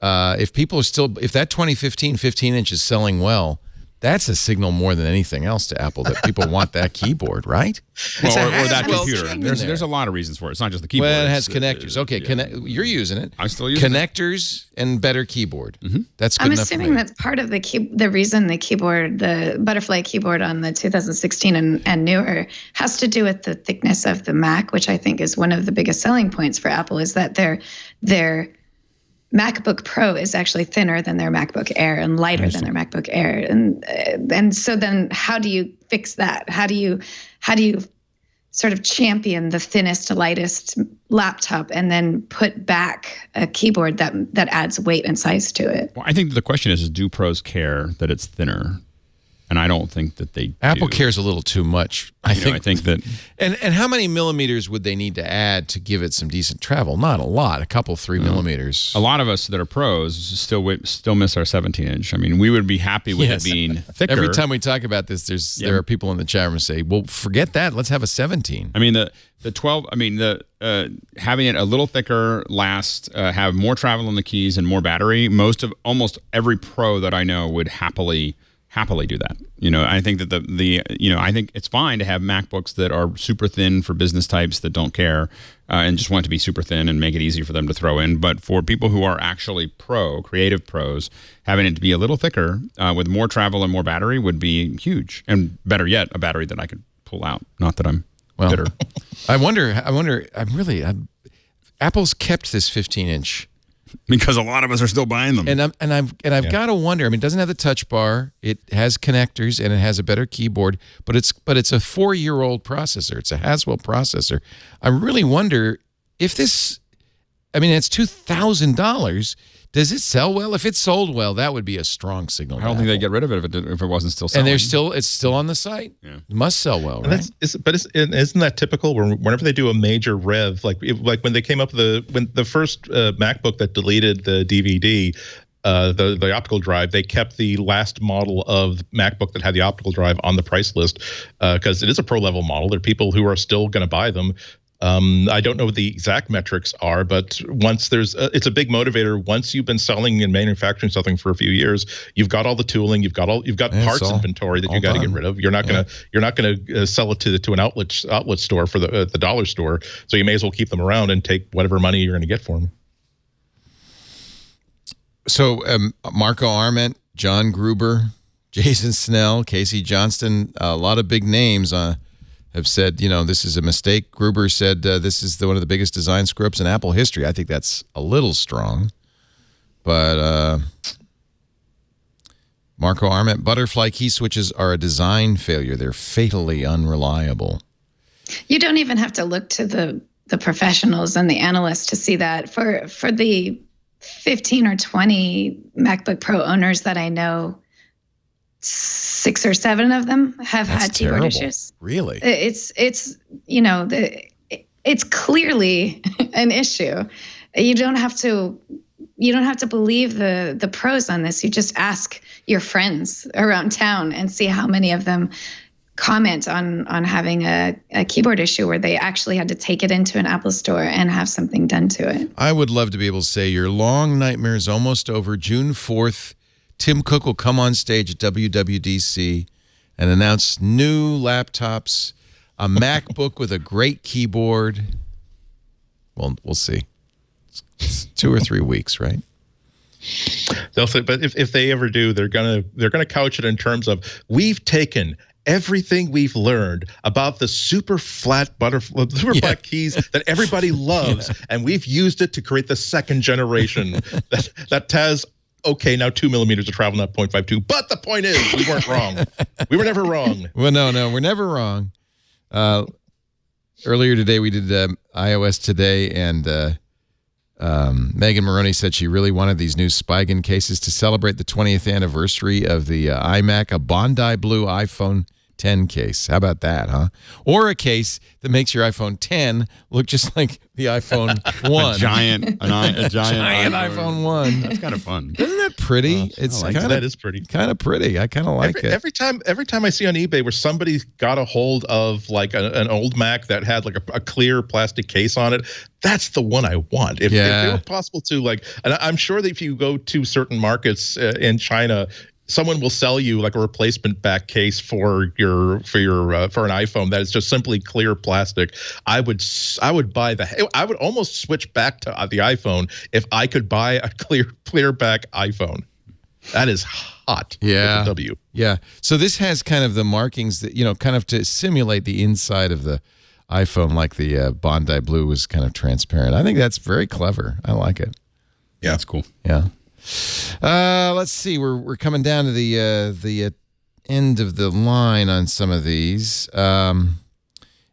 If that 2015 15-inch is selling well, that's a signal more than anything else to Apple that people want that keyboard, right? Or that computer. There's a lot of reasons for it. It's not just the keyboard. Well, it has connectors. Okay, you're using it. I'm still using connectors and better keyboard. That's good I'm enough assuming for me. that's part of the reason the keyboard, the butterfly keyboard on the 2016 and newer, has to do with the thickness of the Mac, which I think is one of the biggest selling points for Apple, is that their MacBook Pro is actually thinner than their MacBook Air and lighter than their MacBook Air, and so then how do you fix that? How do you sort of champion the thinnest, lightest laptop and then put back a keyboard that adds weight and size to it? Well, I think the question is do pros care that it's thinner? And I don't think that they Apple do. cares a little too much. I think that. And how many millimeters would they need to add to give it some decent travel? Not a lot. A couple, 3 millimeters. A lot of us that are pros still miss our 17-inch. I mean, we would be happy with it being thicker. Every time we talk about this, there are people in the chat room who say, "Well, forget that. Let's have a 17." I mean, the 12. I mean, having it a little thicker, have more travel in the keys and more battery. Almost every pro that I know would happily do that. I think that I think it's fine to have MacBooks that are super thin for business types that don't care and just want to be super thin and make it easy for them to throw in. But for people who are actually creative pros, having it to be a little thicker with more travel and more battery would be huge. And better yet, a battery that I could pull out. Not that I'm bitter. I wonder. Apple's kept this 15-inch. Because a lot of us are still buying them, I've got to wonder. I mean, it doesn't have the touch bar. It has connectors and it has a better keyboard. But it's a 4-year-old processor. It's a Haswell processor. I really wonder if this. I mean, it's $2,000. Does it sell well? If it sold well, that would be a strong signal. I don't think they'd get rid of it if it wasn't still selling. And it's still on the site. Yeah. It must sell well, right? Isn't that typical? Whenever they do a major rev, like when they came up when the first MacBook that deleted the DVD, the optical drive, they kept the last model of MacBook that had the optical drive on the price list because it is a pro level model. There are people who are still going to buy them. I don't know what the exact metrics are, but once it's a big motivator. Once you've been selling and manufacturing something for a few years, you've got all the tooling, you've got parts inventory that you got to get rid of. You're not gonna sell it to an outlet store for the dollar store. So you may as well keep them around and take whatever money you're going to get for them. So Marco Arment, John Gruber, Jason Snell, Casey Johnston, a lot of big names have said, this is a mistake. Gruber said this is one of the biggest design screw-ups in Apple history. I think that's a little strong. But Marco Arment, butterfly key switches are a design failure. They're fatally unreliable. You don't even have to look to the professionals and the analysts to see that. For the 15 or 20 MacBook Pro owners that I know, 6 or 7 of them have had keyboard issues. Really? It's it's clearly an issue. You don't have to believe the pros on this. You just ask your friends around town and see how many of them comment on having a keyboard issue where they actually had to take it into an Apple store and have something done to it. I would love to be able to say your long nightmare is almost over. June 4th. Tim Cook will come on stage at WWDC and announce new laptops, a MacBook with a great keyboard, Well, we'll see. It's 2 or 3 weeks, right? They'll say, but if they ever do, they're gonna couch it in terms of, we've taken everything we've learned about the super flat flat keys that everybody loves, and we've used it to create the second generation that has, okay, now 2 millimeters of travel, not 0.52. But the point is, we weren't wrong. We were never wrong. Well, no, we're never wrong. Earlier today, we did iOS Today, and Megan Maroney said she really wanted these new Spigen cases to celebrate the 20th anniversary of the iMac, a Bondi Blue iPhone 10 case. How about that, huh? Or a case that makes your iPhone 10 look just like the iPhone 1. a giant iPhone 1. That's kind of fun. Isn't that pretty? That is pretty. Kind of pretty. I kind of like it. Every time I see on eBay where somebody got a hold of like an old Mac that had like a clear plastic case on it, that's the one I want. If it were possible to, like, and I'm sure that if you go to certain markets in China, someone will sell you like a replacement back case for an iPhone that is just simply clear plastic. I would buy I would almost switch back to the iPhone if I could buy a clear back iPhone. That is hot. Yeah. With a W. Yeah. So this has kind of the markings that, kind of to simulate the inside of the iPhone, like the Bondi Blue was kind of transparent. I think that's very clever. I like it. Yeah, that's cool. Yeah. Let's see. We're coming down to the end of the line on some of these.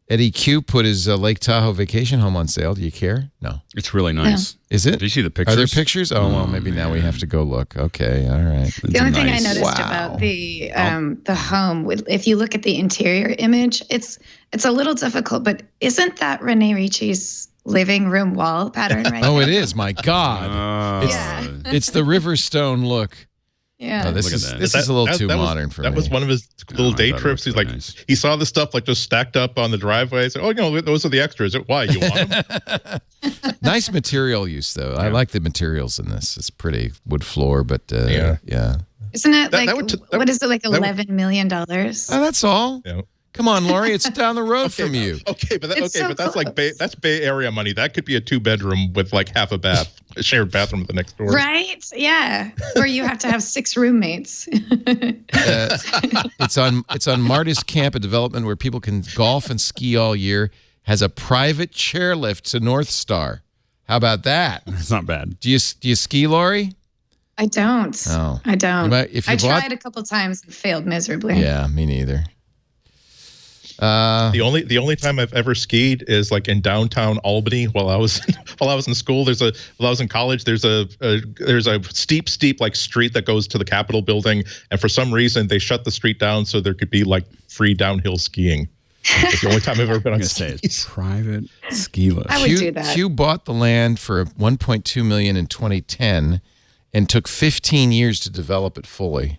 Eddie Q put his Lake Tahoe vacation home on sale. Do you care? No. It's really nice. Yeah. Is it? Did you see the pictures? Are there pictures? Oh, well, maybe now we have to go look. Okay, all right. The only thing I noticed about the home, if you look at the interior image, it's a little difficult, but isn't that Rene Ricci's living room wall pattern right Oh, there? it is. My God. It's the Riverstone look. Yeah. Oh, this is a little too modern for me. That was one of his little day trips. He's like, he saw the stuff like just stacked up on the driveway. He said, "Oh, those are the extras. Why, you want them?" Nice material use, though. Yeah. I like the materials in this. It's pretty wood floor, but yeah. Isn't it what is it, like $11 million? Oh, that's all. Yeah. Come on, Lory, it's down the road from you. Okay, but that's like that's Bay Area money. That could be a 2-bedroom with like half a bath, a shared bathroom with the next door. Right? Yeah. Or you have to have 6 roommates. It's on Martis Camp, a development where people can golf and ski all year. Has a private chairlift to North Star. How about that? It's not bad. Do you ski, Lory? I don't. Oh. I don't. I tried a couple times and failed miserably. Yeah, me neither. The only time I've ever skied is like in downtown Albany while I was in school. While I was in college, there's a steep like street that goes to the Capitol building, and for some reason they shut the street down so there could be like free downhill skiing. It's the only time I've ever been on skis. It's private ski lift. I would do that. Hugh bought the land for $1.2 million in 2010, and took 15 years to develop it fully.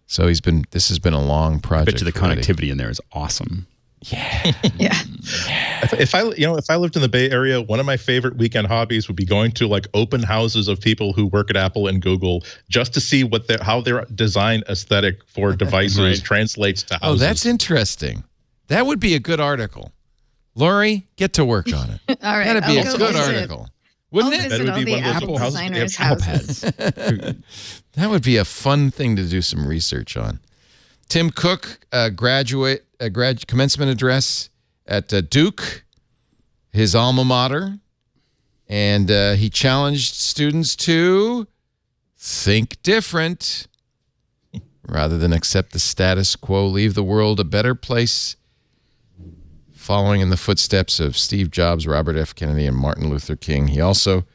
So this has been a long project. I bet you the connectivity in there is awesome. Yeah. Yeah. If I lived in the Bay Area, one of my favorite weekend hobbies would be going to like open houses of people who work at Apple and Google, just to see how their design aesthetic for devices translates to houses. Oh, that's interesting. That would be a good article. Lory, get to work on it. All right. That'd be a good article. Wouldn't it? That would be one of those Apple houses. designers' houses. That would be a fun thing to do some research on. Tim Cook, commencement address at Duke, his alma mater, and he challenged students to think different rather than accept the status quo, leave the world a better place, following in the footsteps of Steve Jobs, Robert F. Kennedy, and Martin Luther King. He also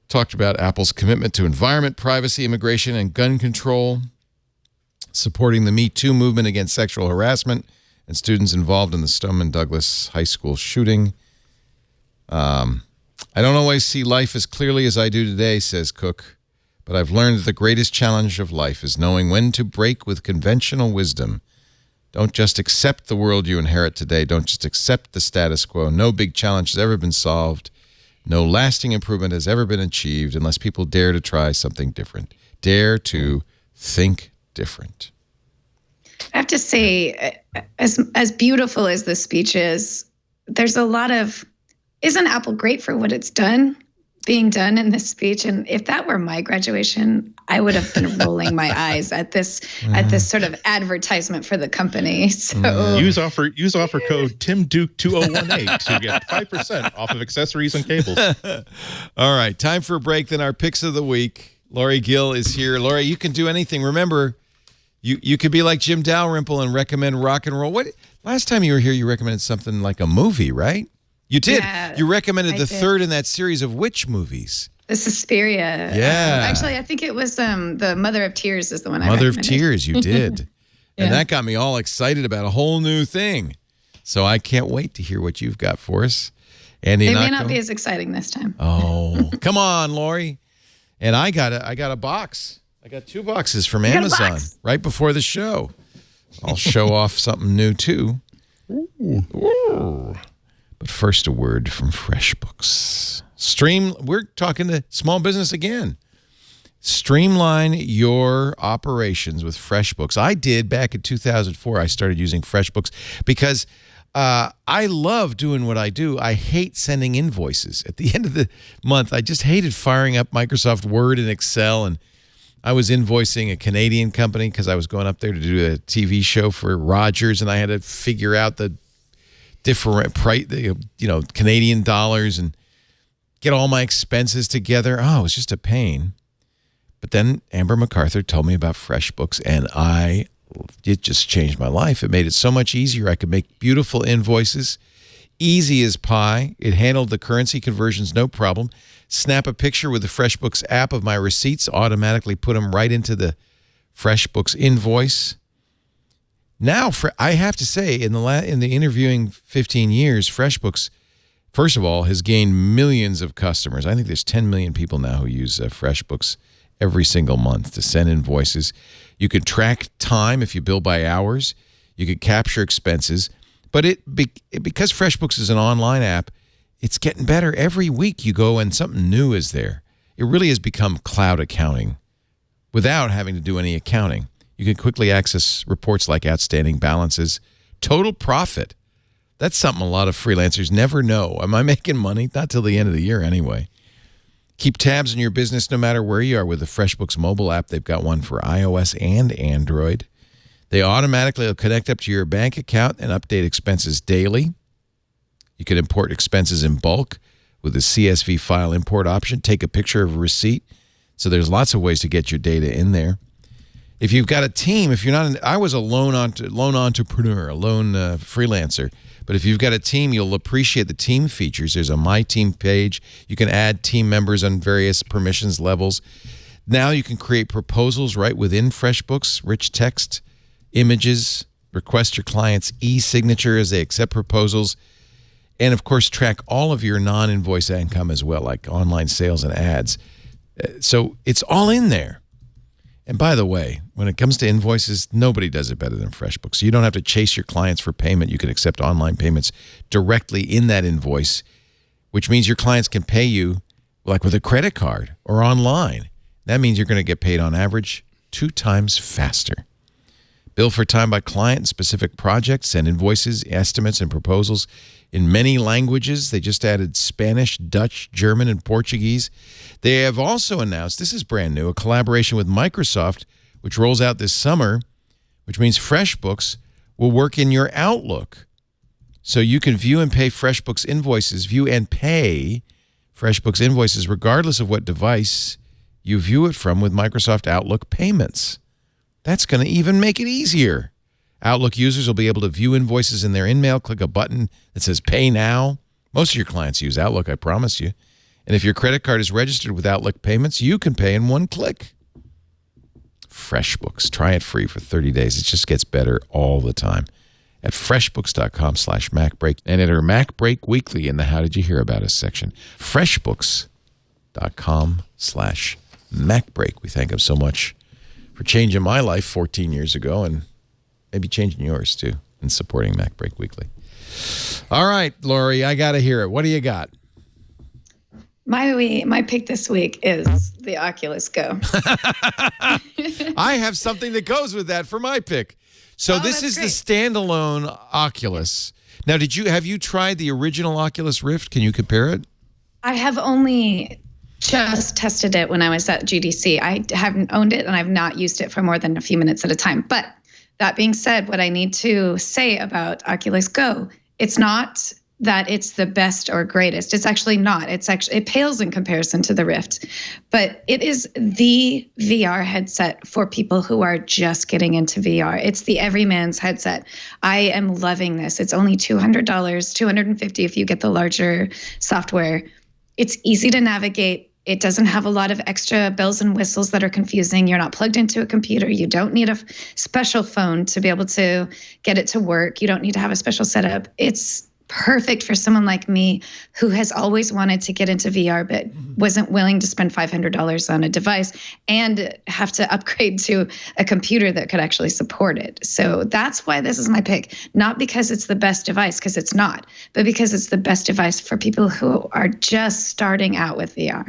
talked about Apple's commitment to environment, privacy, immigration, and gun control, supporting the Me Too movement against sexual harassment and students involved in the Stoneman Douglas High School shooting. I don't always see life as clearly as I do today, says Cook, but I've learned that the greatest challenge of life is knowing when to break with conventional wisdom. Don't just accept the world you inherit today. Don't just accept the status quo. No big challenge has ever been solved. No lasting improvement has ever been achieved unless people dare to try something different. Dare to think different. I have to say, as beautiful as the speech is, there's a lot of isn't Apple great for what it's being done in this speech? And if that were my graduation, I would have been rolling my eyes at this sort of advertisement for the company. So use offer code TimDuke2018 to get 5% off of accessories and cables. All right, time for a break. Then our picks of the week. Lory Gill is here. Lory, you can do anything. Remember, you could be like Jim Dalrymple and recommend rock and roll. What last time you were here, you recommended something like a movie, right? You did. Yeah, you recommended the third in that series of which movies? The Suspiria. Yeah. Actually, I think it was the Mother of Tears is the one I Mother recommended. of Tears, you did. Yeah. And that got me all excited about a whole new thing. So I can't wait to hear what you've got for us. Andy It may Nocco? not be as exciting this time. Oh, come on, Lory. And I got a box. I got 2 boxes from Amazon right before the show. I'll show off something new too. Ooh. But first, a word from FreshBooks. We're talking to small business again. Streamline your operations with FreshBooks. I did back in 2004. I started using FreshBooks because I love doing what I do. I hate sending invoices at the end of the month. I just hated firing up Microsoft Word and Excel. And I was invoicing a Canadian company because I was going up there to do a TV show for Rogers, and I had to figure out the different price, Canadian dollars, and get all my expenses together. Oh, it was just a pain. But then Amber MacArthur told me about FreshBooks, and it just changed my life. It made it so much easier. I could make beautiful invoices, easy as pie. It handled the currency conversions, no problem. Snap a picture with the FreshBooks app of my receipts, automatically put them right into the FreshBooks invoice. Now, I have to say, in the interviewing 15 years, FreshBooks, first of all, has gained millions of customers. I think there's 10 million people now who use FreshBooks every single month to send invoices. You can track time if you bill by hours. You can capture expenses. But because FreshBooks is an online app, it's getting better. Every week you go and something new is there. It really has become cloud accounting without having to do any accounting. You can quickly access reports like outstanding balances, total profit. That's something a lot of freelancers never know. Am I making money? Not till the end of the year anyway. Keep tabs on your business no matter where you are with the FreshBooks mobile app. They've got one for iOS and Android. They automatically will connect up to your bank account and update expenses daily. You can import expenses in bulk with the CSV file import option. Take a picture of a receipt. So there's lots of ways to get your data in there. If you've got a team, if you're not, I was a lone entrepreneur, a lone freelancer. But if you've got a team, you'll appreciate the team features. There's a My Team page. You can add team members on various permissions levels. Now you can create proposals right within FreshBooks, rich text, images, request your client's e-signature as they accept proposals, and, of course, track all of your non-invoice income as well, like online sales and ads. So it's all in there. And by the way, when it comes to invoices, nobody does it better than FreshBooks. So you don't have to chase your clients for payment. You can accept online payments directly in that invoice, which means your clients can pay you like with a credit card or online. That means you're going to get paid on average 2 times faster. Bill for time by client and specific projects, send invoices, estimates, and proposals in many languages. They just added Spanish, Dutch, German, and Portuguese. They have also announced, this is brand new, a collaboration with Microsoft, which rolls out this summer, which means FreshBooks will work in your Outlook. So you can view and pay FreshBooks invoices, regardless of what device you view it from with Microsoft Outlook payments. That's going to even make it easier. Outlook users will be able to view invoices in their InMail, click a button that says Pay Now. Most of your clients use Outlook, I promise you. And if your credit card is registered with Outlook payments, you can pay in 1 click. FreshBooks. Try it free for 30 days. It just gets better all the time. At freshbooks.com/MacBreak and enter MacBreak Weekly in the How Did You Hear About Us section. freshbooks.com/MacBreak. We thank him so much for changing my life 14 years ago and maybe changing yours too and supporting MacBreak Weekly. All right, Lory, I got to hear it. What do you got? My pick this week is the Oculus Go. I have something that goes with that for my pick. So this is great. The standalone Oculus. Now, have you tried the original Oculus Rift? Can you compare it? I have only just tested it when I was at GDC. I haven't owned it, and I've not used it for more than a few minutes at a time. But that being said, what I need to say about Oculus Go, it's not that it's the best or greatest. It's actually not. It pales in comparison to the Rift, but it is the VR headset for people who are just getting into VR. It's the everyman's headset. I am loving this. It's only $200, $250 if you get the larger software. It's easy to navigate. It doesn't have a lot of extra bells and whistles that are confusing. You're not plugged into a computer. You don't need a special phone to be able to get it to work. You don't need to have a special setup. It's perfect for someone like me who has always wanted to get into VR but wasn't willing to spend $500 on a device and have to upgrade to a computer that could actually support it. So that's why this is my pick. Not because it's the best device, because it's not, but because it's the best device for people who are just starting out with VR.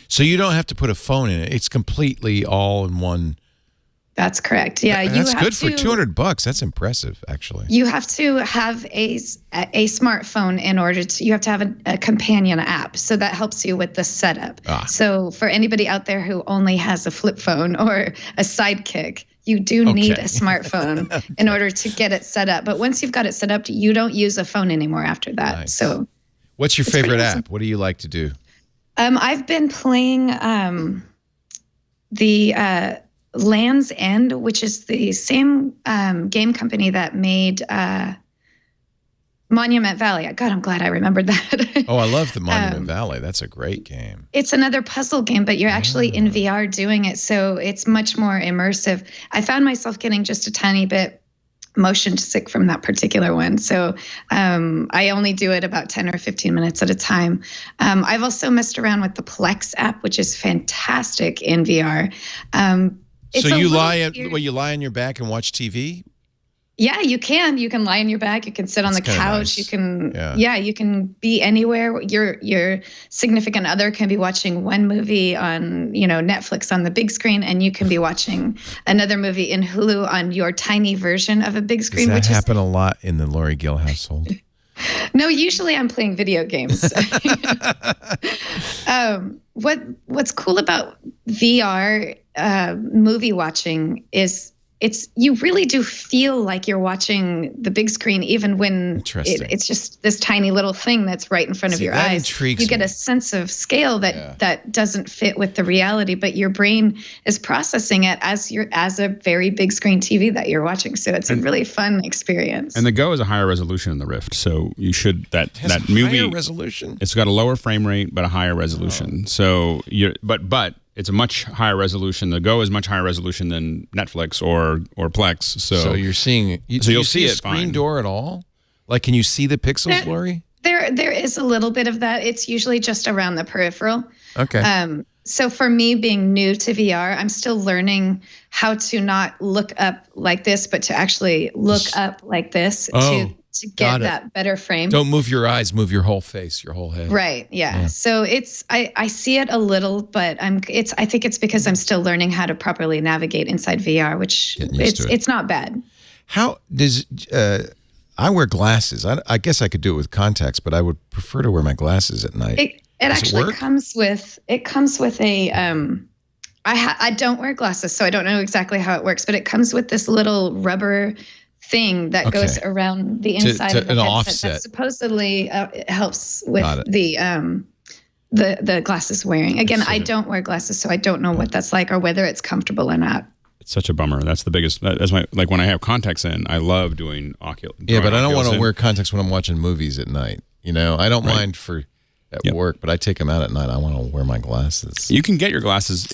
So you don't have to put a phone in it. It's completely all in one. That's correct. Yeah, that's good for $200. That's impressive, actually. You have to have a smartphone in order to. You have to have a companion app, so that helps you with the setup. So for anybody out there who only has a flip phone or a Sidekick, you do need a smartphone in order to get it set up. But once you've got it set up, you don't use a phone anymore after that. Nice. So, what's your favorite app? What do you like to do? I've been playing the Land's End, which is the same game company that made Monument Valley. God, I'm glad I remembered that. Oh, I love the Monument Valley. That's a great game. It's another puzzle game, but you're actually in VR doing it, so it's much more immersive. I found myself getting just a tiny bit motion sick from that particular one. So I only do it about 10 or 15 minutes at a time. I've also messed around with the Plex app, which is fantastic in VR. So you lie on your back and watch TV? Yeah, you can. You can lie on your back. You can sit on the couch. Nice. You can, you can be anywhere. Your significant other can be watching one movie on, Netflix on the big screen, and you can be watching another movie in Hulu on your tiny version of a big screen. Does that happen a lot in the Lory Gill household? No, usually I'm playing video games. What's cool about VR movie watching is you really do feel like you're watching the big screen, even when it's just this tiny little thing that's right in front of your eyes. You get a sense of scale that doesn't fit with the reality, but your brain is processing it as a very big screen TV that you're watching. So it's a really fun experience. And the Go is a higher resolution than the Rift, so you should that movie higher resolution. It's got a lower frame rate but a higher resolution. So but it's a much higher resolution. The Go is much higher resolution than Netflix or Plex. So you're seeing. You'll see a screen door at all? Like, can you see the pixels, Lory? There is a little bit of that. It's usually just around the peripheral. Okay. So for me, being new to VR, I'm still learning how to not look up like this, but to actually look up like this to get that better frame. Don't move your eyes, move your whole face, your whole head. Right. Yeah. So I see it a little, but I think it's because I'm still learning how to properly navigate inside VR, which it's not bad. How does I wear glasses? I guess I could do it with contacts, but I would prefer to wear my glasses at night. It actually comes with a I don't wear glasses, so I don't know exactly how it works, but it comes with this little rubber thing that goes around the inside of the headset offset that supposedly helps with the glasses wearing. Again, I don't wear glasses, so I don't know what that's like or whether it's comfortable or not. It's such a bummer. That's the biggest. That's like when I have contacts in, I love doing Oculus. Yeah, but I don't want to wear contacts when I'm watching movies at night. I don't mind for at work, but I take them out at night. I want to wear my glasses. You can get your glasses.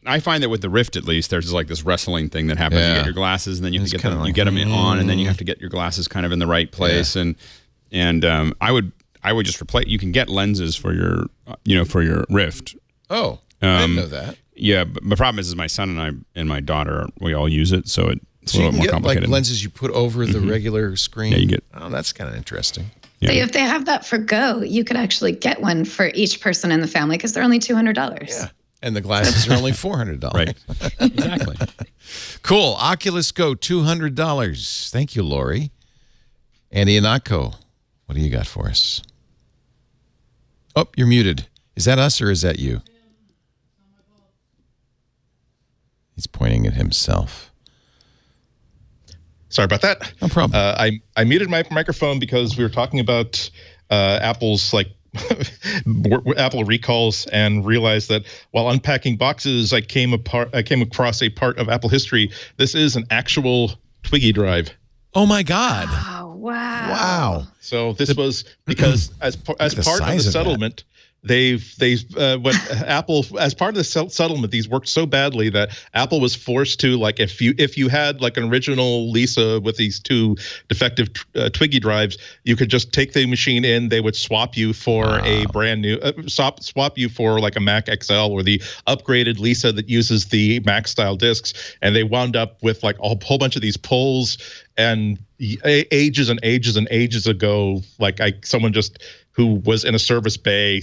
I find that with the Rift, at least, there's like this wrestling thing that happens. You get your glasses, and then you have to get them. You get them on, and then you have to get your glasses kind of in the right place. And I would just replace. You can get lenses for your Rift. Oh, I didn't know that. Yeah, but the problem is my son and I and my daughter, we all use it, so it's a little more complicated. Like lenses you put over the regular screen. Yeah, you get. Oh, that's kind of interesting. Yeah. So if they have that for Go, you could actually get one for each person in the family because they're only $200. Yeah, and the glasses are only $400. Right, exactly. Cool. Oculus Go, $200. Thank you, Lory. Andy Anatko, what do you got for us? Oh, you're muted. Is that us or is that you? He's pointing at himself. Sorry about that. No problem. I muted my microphone because we were talking about Apple's Apple recalls, and realized that while unpacking boxes, I came across a part of Apple history. This is an actual Twiggy drive. Oh my God! Oh, wow! Wow! So this was because as part of the settlement. When Apple, as part of the settlement, these worked so badly that Apple was forced to, like, if you had like an original Lisa with these two defective Twiggy drives, you could just take the machine in. They would swap you for a brand new swap you for like a Mac XL or the upgraded Lisa that uses the Mac style discs, and they wound up with like a whole bunch of these pulls. And ages and ages and ages ago, someone just who was in a service bay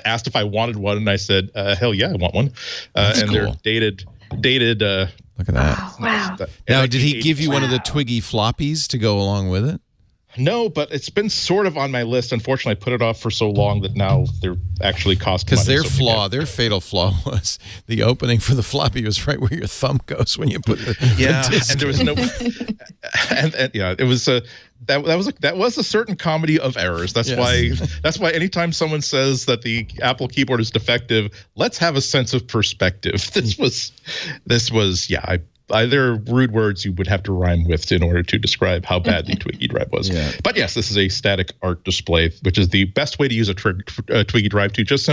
asked if I wanted one, and I said, "Hell yeah, I want one." And cool. They're dated. Look at that! Oh, wow. Now, did he give you one of the Twiggy floppies to go along with it? No, but it's been sort of on my list. Unfortunately, I put it off for so long that now they're actually costing money. Because their fatal flaw was the opening for the floppy was right where your thumb goes when you put the disc. And there was no, and yeah, it was that was a certain comedy of errors. That's why anytime someone says that the Apple keyboard is defective, let's have a sense of perspective. This was there are rude words you would have to rhyme with in order to describe how bad the Twiggy drive was. Yeah. But yes, this is a static art display, which is the best way to use a Twiggy drive, to just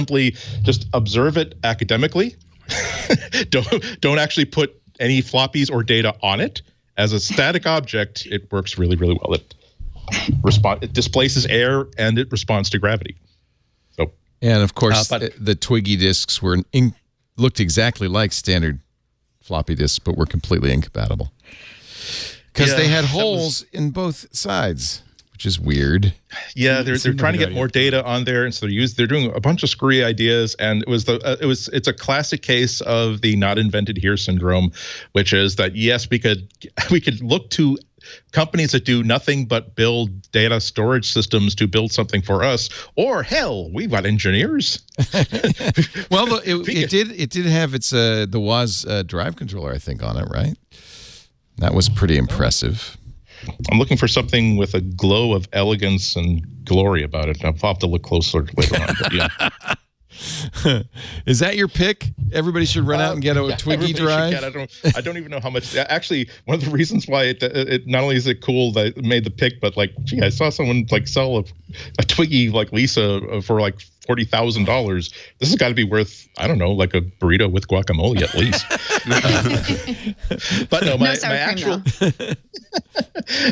observe it academically. Don't actually put any floppies or data on it. As a static object, it works really, really well. It displaces air and it responds to gravity. So, and of course, the Twiggy discs looked exactly like standard floppy disks, but were completely incompatible because they had holes in both sides, which is weird. Yeah, they're trying to get more data on there, and so they're doing a bunch of screwy ideas. And it's a classic case of the not invented here syndrome, which is that yes, we could look to companies that do nothing but build data storage systems to build something for us, or hell, we've got engineers. Well, it did have its the Woz drive controller, I think, on it, right? That was pretty impressive. I'm looking for something with a glow of elegance and glory about it. I'll have to look closer later on. But yeah. Is that your pick? Everybody should run out and get a Twiggy drive. I don't even know how much. Actually, one of the reasons why it not only is it cool that it made the pick, but I saw someone sell a Twiggy Lisa for $40,000. This has got to be worth, I don't know, like a burrito with guacamole at least. But no,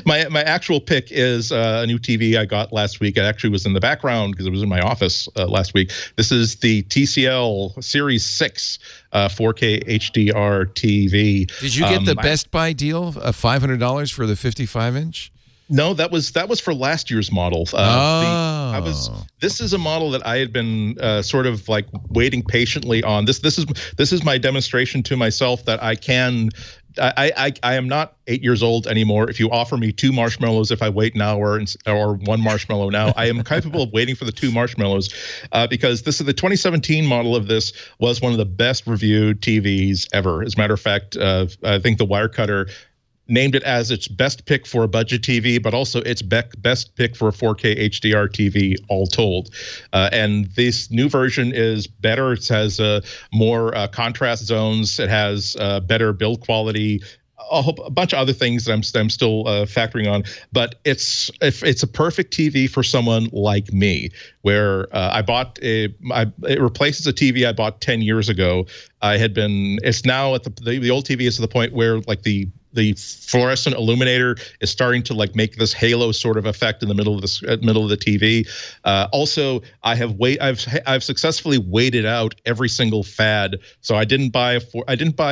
my actual pick is a new TV I got last week. It actually was in the background because it was in my office last week. This is the TCL Series 6 4K HDR TV. Did you get the Best Buy deal of $500 for the 55-inch? No, that was for last year's model. This is a model that I had been sort of waiting patiently on. This is my demonstration to myself that I am not 8 years old anymore. If you offer me 2 marshmallows if I wait an hour or 1 marshmallow now, I am capable of waiting for the 2 marshmallows because this is the 2017 model of this was one of the best reviewed TVs ever. As a matter of fact, I think the Wirecutter named it as its best pick for a budget TV, but also its best pick for a 4K HDR TV, all told. And this new version is better. It has more contrast zones. It has better build quality. A bunch of other things that I'm still factoring on, but it's a perfect TV for someone like me, where it replaces a TV I bought 10 years ago. It's now at the old TV is to the point where the fluorescent illuminator is starting to make this halo sort of effect in the middle of the TV. Also, I've successfully waited out every single fad. So I didn't buy a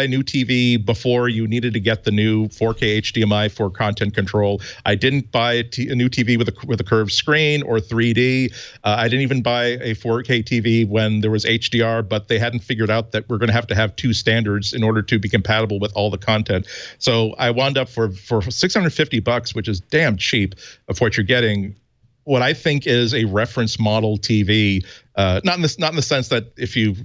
new TV before you needed to get the new 4K HDMI for content control. I didn't buy a new TV with a curved screen or 3D. I didn't even buy a 4K TV when there was HDR, but they hadn't figured out that we're going to have 2 standards in order to be compatible with all the content. So so I wound up for $650, which is damn cheap of what you're getting. What I think is a reference model TV, not in the sense that if you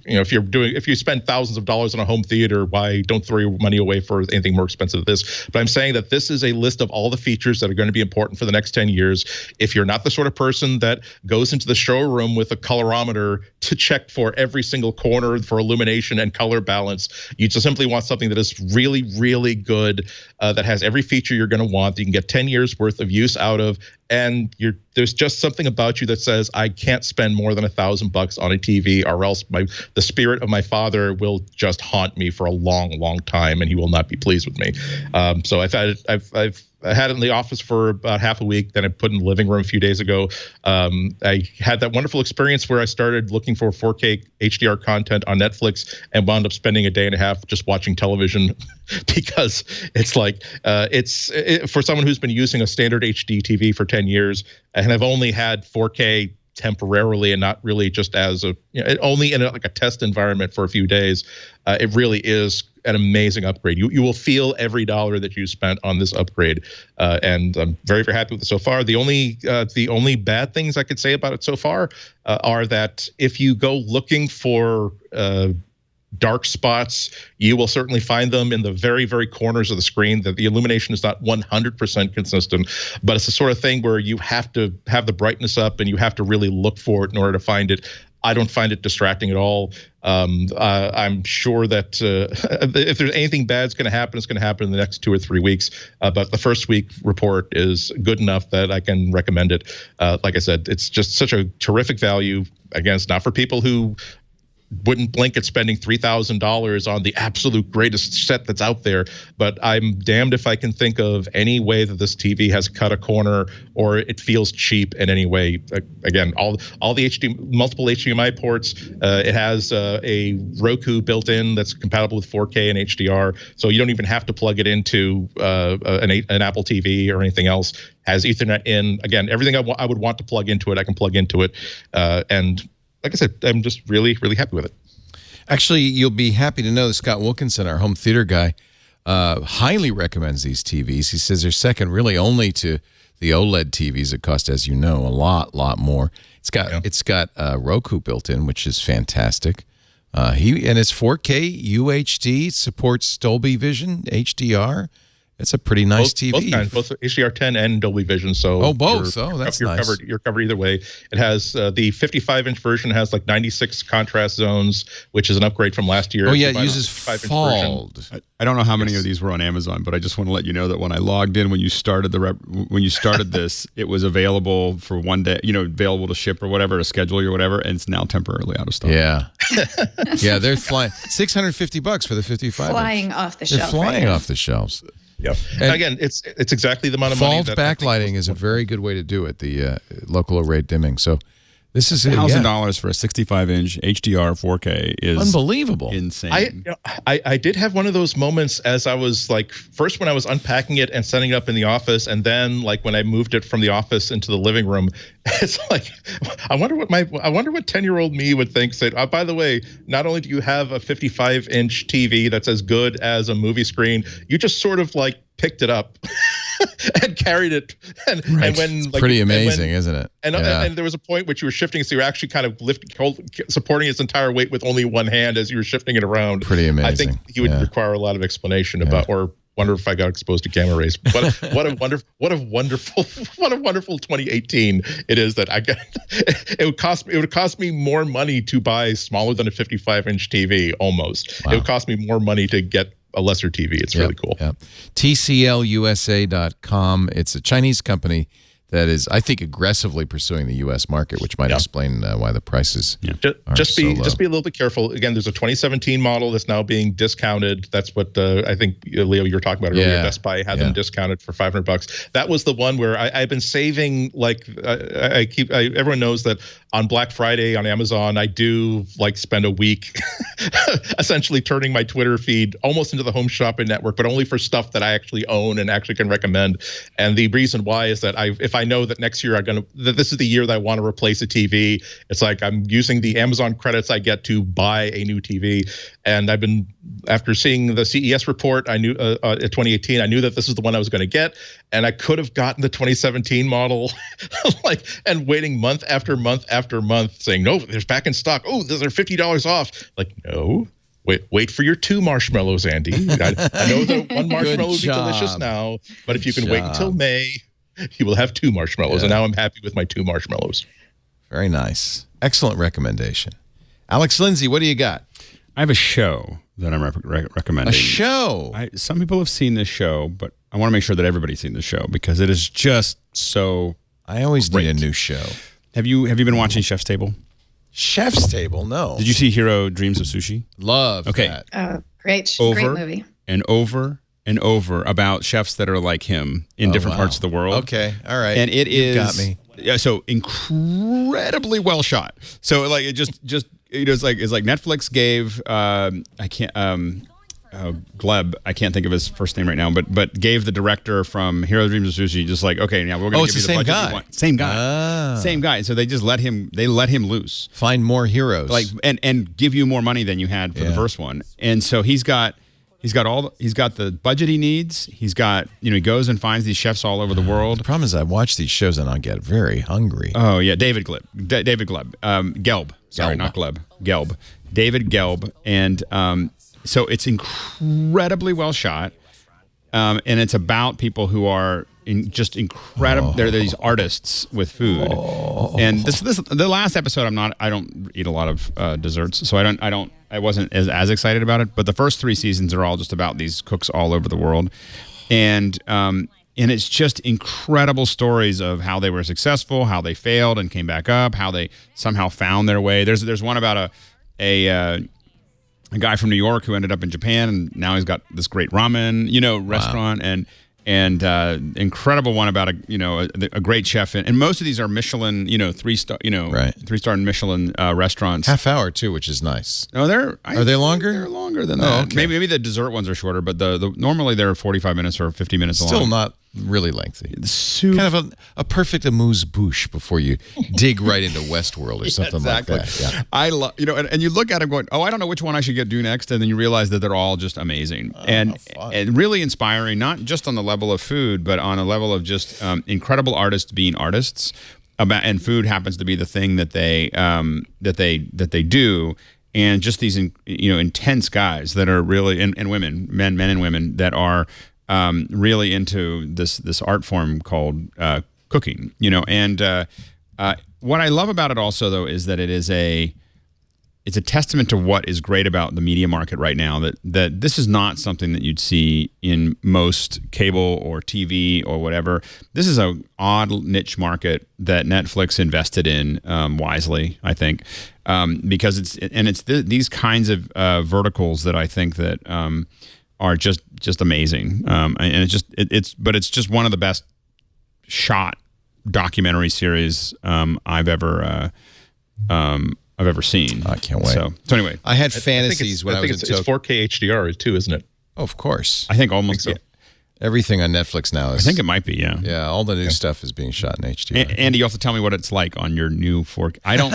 spend thousands of dollars on a home theater, why don't throw your money away for anything more expensive than this? But I'm saying that this is a list of all the features that are going to be important for the next 10 years. If you're not the sort of person that goes into the showroom with a colorimeter to check for every single corner for illumination and color balance, you just simply want something that is really, really good, that has every feature you're going to want, that you can get 10 years worth of use out of, and there's just something about you that says, I can't spend more than $1,000 on a TV, or else the spirit of my father will just haunt me for a long, long time, and he will not be pleased with me. So I've had it in the office for about half a week. Then I put it in the living room a few days ago. I had that wonderful experience where I started looking for 4K HDR content on Netflix and wound up spending a day and a half just watching television because it's like for someone who's been using a standard HD TV for 10 years and I've only had 4K temporarily and not really just as only in a test environment for a few days. It really is an amazing upgrade. You will feel every dollar that you spent on this upgrade, and I'm very, very happy with it so far. The only bad things I could say about it so far are that if you go looking for dark spots, you will certainly find them in the very, very corners of the screen. That the illumination is not 100% consistent, but it's the sort of thing where you have to have the brightness up and you have to really look for it in order to find it. I don't find it distracting at all. I'm sure that if there's anything bad that's going to happen, it's going to happen in the next 2 or 3 weeks. But the first week report is good enough that I can recommend it. Like I said, it's just such a terrific value. Again, it's not for people who wouldn't blink at spending $3,000 on the absolute greatest set that's out there. But I'm damned if I can think of any way that this TV has cut a corner or it feels cheap in any way. Again, all the multiple HDMI ports. It has a Roku built in that's compatible with 4K and HDR, so you don't even have to plug it into an Apple TV or anything else. Has Ethernet in. Again, everything I would want to plug into it, I can plug into it, and like I said, I'm just really, really happy with it. Actually, you'll be happy to know that Scott Wilkinson, our home theater guy, highly recommends these TVs. He says they're second really only to the OLED TVs that cost, as you know, a lot more. It's got Roku built in, which is fantastic. And it's 4K UHD, supports Dolby Vision, HDR. It's a pretty nice TV. Both kinds, both HDR10 and Dolby Vision. So both. That's nice. You're covered either way. It has the 55-inch version has like 96 contrast zones, which is an upgrade from last year. Oh yeah, it uses FALD. I don't know how many of these were on Amazon, but I just want to let you know that when I logged in when you started this, it was available for one day. Available to ship or whatever, to schedule or whatever, and it's now temporarily out of stock. Yeah, yeah, they're flying $650 for the 55. Flying off the shelf. They're flying off the shelves. Yep. And again, it's exactly the amount of money. FALD backlighting is a very good way to do it. The local array dimming. So this is $1,000 for a 65-inch HDR 4K is unbelievable, insane. I did have one of those moments as I was like first when I was unpacking it and setting it up in the office, and then like when I moved it from the office into the living room. It's like I wonder what 10-year-old me would think. Say, by the way, not only do you have a 55-inch TV that's as good as a movie screen, you just sort of like picked it up and carried it. And when it's pretty amazing, isn't it? And there was a point which you were shifting, so you were actually kind of supporting its entire weight with only one hand as you were shifting it around. Pretty amazing. I think he would require a lot of expexplanation about, or wonder if I got exposed to gamma rays. But what a wonderful 2018 it is that I got. It would cost me more money to buy smaller than a 55-inch TV almost. Wow. It would cost me more money to get a lesser TV. It's really cool. Yep. TCLUSA.com. It's a Chinese company that is, I think, aggressively pursuing the U.S. market, which might explain why the prices are just be so low. Just be a little bit careful. Again, there's a 2017 model that's now being discounted. That's what I think, Leo, you were talking about earlier. Best Buy had them discounted for $500. That was the one where I've been saving. Like everyone knows that on Black Friday on Amazon, I do like spend a week essentially turning my Twitter feed almost into the Home Shopping Network, but only for stuff that I actually own and actually can recommend. And the reason why is that if I know that next year that this is the year that I want to replace a TV, it's like I'm using the Amazon credits I get to buy a new TV. And after seeing the CES report, I knew at 2018, I knew that this is the one I was going to get, and I could have gotten the 2017 model, and waiting month after month after month, saying no, there's back in stock. Oh, those are $50 off. Like, no. Wait for your 2 marshmallows, Andy. I know the 1 marshmallow would be delicious now, but if you can wait until May, you will have 2 marshmallows. And now I'm happy with my 2 marshmallows. Very nice. Excellent recommendation. Alex Lindsay, what do you got? I have a show that I'm recommending. A show? Some people have seen this show, but I want to make sure that everybody's seen this show because it is just so I always great. need a new show. Have you been watching Chef's Table? Chef's Table, no. Did you see Hero Dreams of Sushi? Love that. Oh, great movie. And over and over about chefs that are like him in different parts of the world. Okay, all right. And You got me. Yeah, so incredibly well shot. So like it just it's like Netflix gave Gleb, I can't think of his first name right now, but gave the director from Hero Dreams of Sushi just like, okay, now we're going to give you the budget you want. Same guy. Same guy. So they just let him loose. Find more heroes. Like and give you more money than you had for the first one. And so he's got the budget he needs. He's got, he goes and finds these chefs all over the world. The problem is I watch these shows and I get very hungry. Oh yeah, David Gleb. Gelb. Sorry, not Gleb. Gelb. David Gelb. And so it's incredibly well shot, and it's about people who are incredible. They're these artists with food. And the last episode, I don't eat a lot of desserts, so I wasn't as excited about it. But the first 3 seasons are all just about these cooks all over the world, and it's just incredible stories of how they were successful, how they failed and came back up, how they somehow found their way. There's one about a guy from New York who ended up in Japan, and now he's got this great ramen, restaurant, and incredible one about a great chef, and most of these are Michelin, 3-star, 3-star Michelin restaurants. Half hour too, which is nice. No, are they longer? They're longer than that. Okay. Maybe the dessert ones are shorter, but the normally they're 45 minutes or 50 minutes long. Still not really lengthy. Kind of a perfect amuse-bouche before you dig right into Westworld or something like that. Yeah. I love, and you look at them going, oh, I don't know which one I should do next, and then you realize that they're all just amazing and really inspiring, not just on the level of food, but on a level of just incredible artists being artists. And food happens to be the thing that they do. And just these intense guys that are really and women, men and women that are really into this art form called cooking, and what I love about it also though is that it's a testament to what is great about the media market right now, that this is not something that you'd see in most cable or TV or whatever. This is an odd niche market that Netflix invested in wisely, I think, because it's these kinds of verticals that I think that are just amazing, and it's just one of the best shot documentary series I've ever seen. I can't wait. So anyway, I had fantasies when I was in Tokyo. It's 4K HDR too, isn't it? Oh, of course. I think almost so. Everything on Netflix now is. I think it might be, yeah. Yeah, all the new stuff is being shot in HDR. Andy, you have to tell me what it's like on your new 4K. I don't.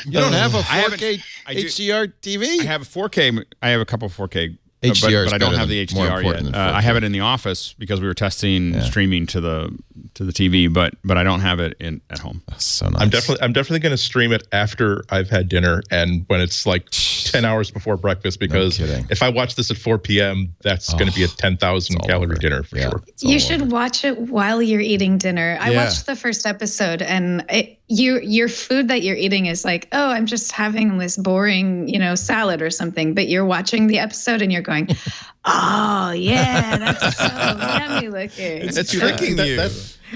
You don't have a 4K HDR TV? I have a 4K. I have a couple of 4K. HDR, but I don't have the HDR yet. I have it in the office because we were testing streaming to the TV, but I don't have it at home. That's so nice. I'm definitely going to stream it after I've had dinner and when it's like 10 hours before breakfast, because if I watch this at 4 p.m., that's going to be a 10,000 calorie dinner for sure. You should watch it while you're eating dinner. I watched the first episode, and your food that you're eating is like, oh, I'm just having this boring, salad or something. But you're watching the episode and you're going, oh yeah, that's so yummy looking. It's tricking you.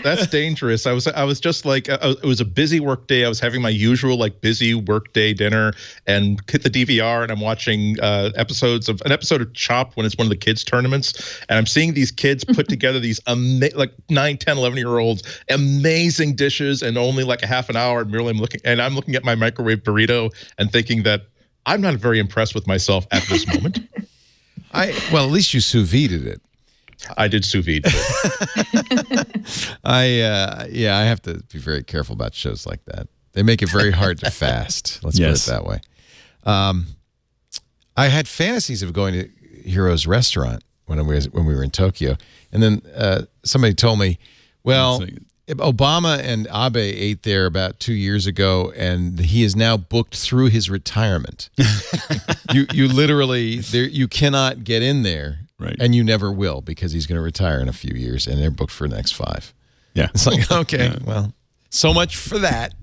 That's dangerous. I was just like, it was a busy work day. I was having my usual busy work day dinner and hit the DVR, and I'm watching an episode of Chopped when it's one of the kids tournaments, and I'm seeing these kids put together these 9, 10, 11-year-olds amazing dishes in only like a half an hour. And I'm looking at my microwave burrito and thinking that I'm not very impressed with myself at this moment. Well, at least you sous vide'd it. I did sous vide. I have to be very careful about shows like that. They make it very hard to fast. Let's put it that way. I had fantasies of going to Hiro's restaurant when we were in Tokyo, and then somebody told me, well, Obama and Abe ate there about 2 years ago, and he is now booked through his retirement. you literally you cannot get in there, right? And you never will, because he's going to retire in a few years, and they're booked for the next 5. Yeah, it's like, okay, well, so much for that.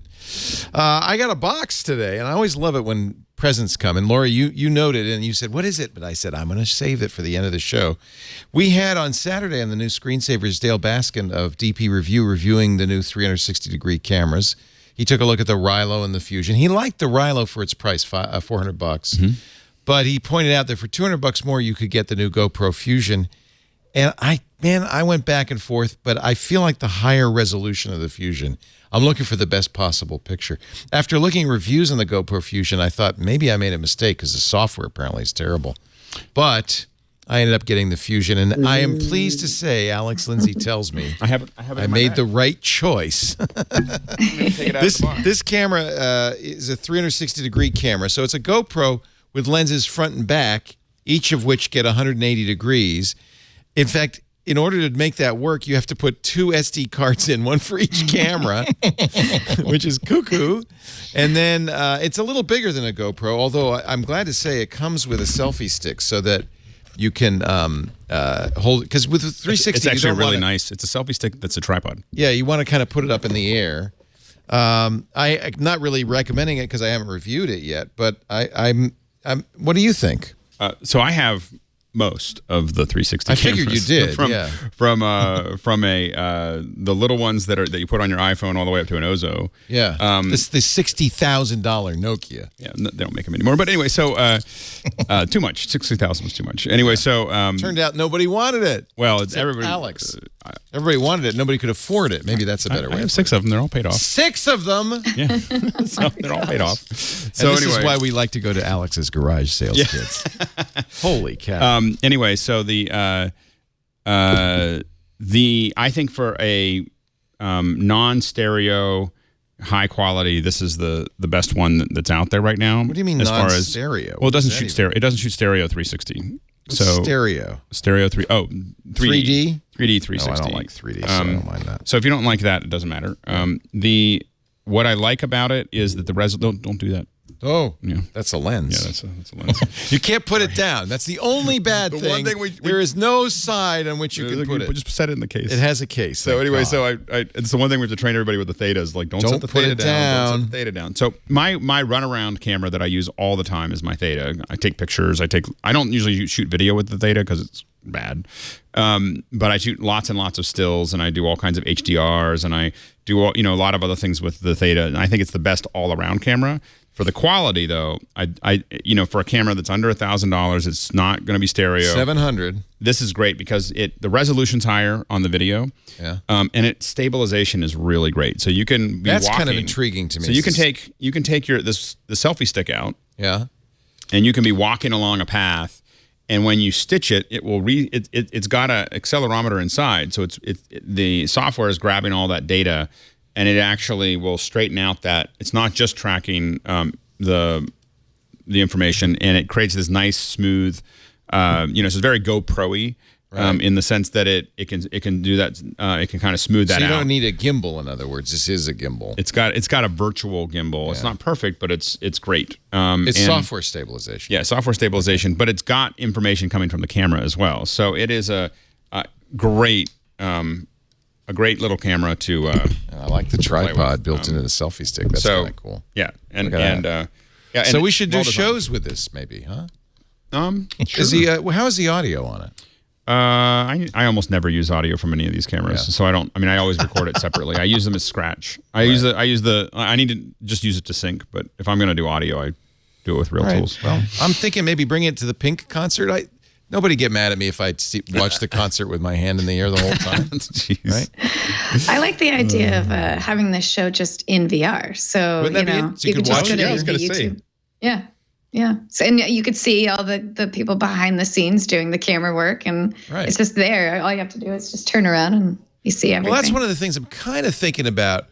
I got a box today, and I always love it when presents come. And Lory, you noted, and you said, what is it? But I said, I'm going to save it for the end of the show. We had on Saturday on the new Screensavers, Dale Baskin of DP Review reviewing the new 360-degree cameras. He took a look at the Rilo and the Fusion. He liked the Rilo for its price, $400. Mm-hmm. But he pointed out that for $200 more, you could get the new GoPro Fusion. And I went back and forth, but I feel like the higher resolution of the Fusion. I'm looking for the best possible picture. After looking at reviews on the GoPro Fusion, I thought maybe I made a mistake because the software apparently is terrible. But I ended up getting the Fusion, and I am pleased to say, Alex Lindsay tells me, I made the right choice. This camera is a 360-degree camera, so it's a GoPro with lenses front and back, each of which get 180 degrees. In fact, in order to make that work, you have to put 2 SD cards in, one for each camera, which is cuckoo. And then it's a little bigger than a GoPro, although I'm glad to say it comes with a selfie stick so that you can hold it. Because with the 360, it's actually really nice. It's a selfie stick that's a tripod. Yeah, you want to kind of put it up in the air. I'm not really recommending it because I haven't reviewed it yet, but I'm what do you think? So I have most of the 360 I figured cameras. You did, from the little ones that you put on your iPhone all the way up to an Ozo. Yeah, the $60,000 Nokia. Yeah, they don't make them anymore. But anyway, so too much. 60,000 was too much. Anyway, so turned out nobody wanted it. Well, it's everybody. Alex, everybody wanted it. Nobody could afford it. Maybe that's a better way. I have 6 of them. They're all paid off. 6 of them. Yeah, so they're all paid off. So this is why we like to go to Alex's garage sales kits. Holy cow. Anyway, so I think for a non-stereo, high quality, this is the best one that's out there right now. What do you mean non-stereo? Well, it doesn't shoot stereo. It doesn't shoot stereo 360. What's stereo 3D 3D 360. I don't like 3D, so I don't mind that. So if you don't like that, it doesn't matter. What I like about it is that the don't do that. Oh, yeah, that's a lens. Yeah, that's a lens. You can't put it down. That's the only bad thing. One thing there is no side on which you can put it. Just set it in the case. It has a case. So anyway, it's the one thing we have to train everybody with the Thetas. Like, don't set the Theta down. Don't set the Theta down. So my runaround camera that I use all the time is my Theta. I take pictures. I don't usually shoot video with the Theta because it's bad. But I shoot lots and lots of stills, and I do all kinds of HDRs, and I do a lot of other things with the Theta. And I think it's the best all-around camera. For the quality, though, for a camera that's under $1,000, it's not going to be stereo. $700. This is great because the resolution's higher on the video. Yeah. And its stabilization is really great. So you can be That's walking. kind of intriguing to me. So you can take the selfie stick out. Yeah. And you can be walking along a path, and when you stitch it, it will it's got an accelerometer inside, so the software is grabbing all that data. And it actually will straighten out that it's not just tracking the information, and it creates this nice, smooth, so it's very GoPro-y in the sense that it can do that. It can kind of smooth that out. So you don't need a gimbal, in other words. This is a gimbal. It's got a virtual gimbal. Yeah. It's not perfect, but it's great. It's software stabilization. Yeah, software stabilization, but it's got information coming from the camera as well. So it is a great. A great little camera to. I like the tripod built into the selfie stick. That's kind of cool. Yeah, so we should do shows with this, maybe, huh? Sure. How is the audio on it? I almost never use audio from any of these cameras, so I don't. I mean, I always record it separately. I use them as scratch. I need to just use it to sync. But if I'm going to do audio, I do it with real tools. Well, I'm thinking maybe bring it to the Pink concert. Nobody get mad at me if I watch the concert with my hand in the air the whole time. Right? I like the idea of having this show just in VR. So, you could watch it on YouTube. Yeah. Yeah. So, and you could see all the people behind the scenes doing the camera work, and it's just there. All you have to do is just turn around and you see everything. Well, that's one of the things I'm kind of thinking about.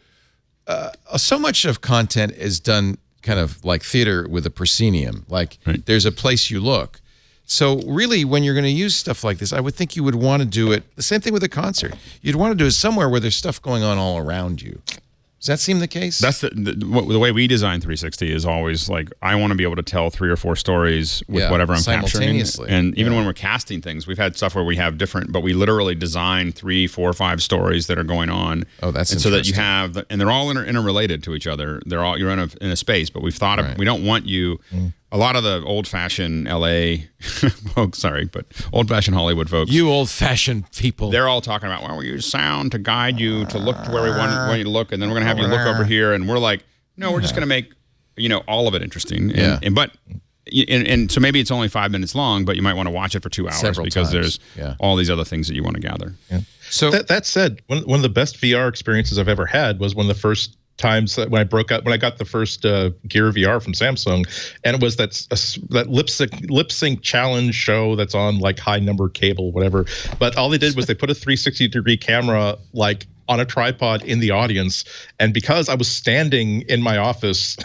So much of content is done kind of like theater with a proscenium. Like there's a place you look. So really, when you're going to use stuff like this, I would think you would want to do it. The same thing with a concert. You'd want to do it somewhere where there's stuff going on all around you. Does that seem the case? That's the way we design 360 is always like, I want to be able to tell 3 or 4 stories with whatever I'm capturing. And even when we're casting things, we've had stuff where we have different, but we literally design 3, 4, 5 stories that are going on. Oh, that's interesting. So that you have, and they're all interrelated to each other. You're in a space, but we've thought of, we don't want you. A lot of the old-fashioned LA folks, but old-fashioned Hollywood folks. You old-fashioned people. They're all talking about, well, we use sound to guide you to look to where we want you to look, and then we're going to have you look over here. And we're like, no, we're just going to make, all of it interesting. And so maybe it's only 5 minutes long, but you might want to watch it for 2 hours because there's all these other things that you want to gather. Yeah. So that said, one of the best VR experiences I've ever had was one of the first times that when I got the first Gear VR from Samsung, and it was that lip sync challenge show that's on like high number cable, whatever. But all they did was they put a 360-degree camera like on a tripod in the audience, and because I was standing in my office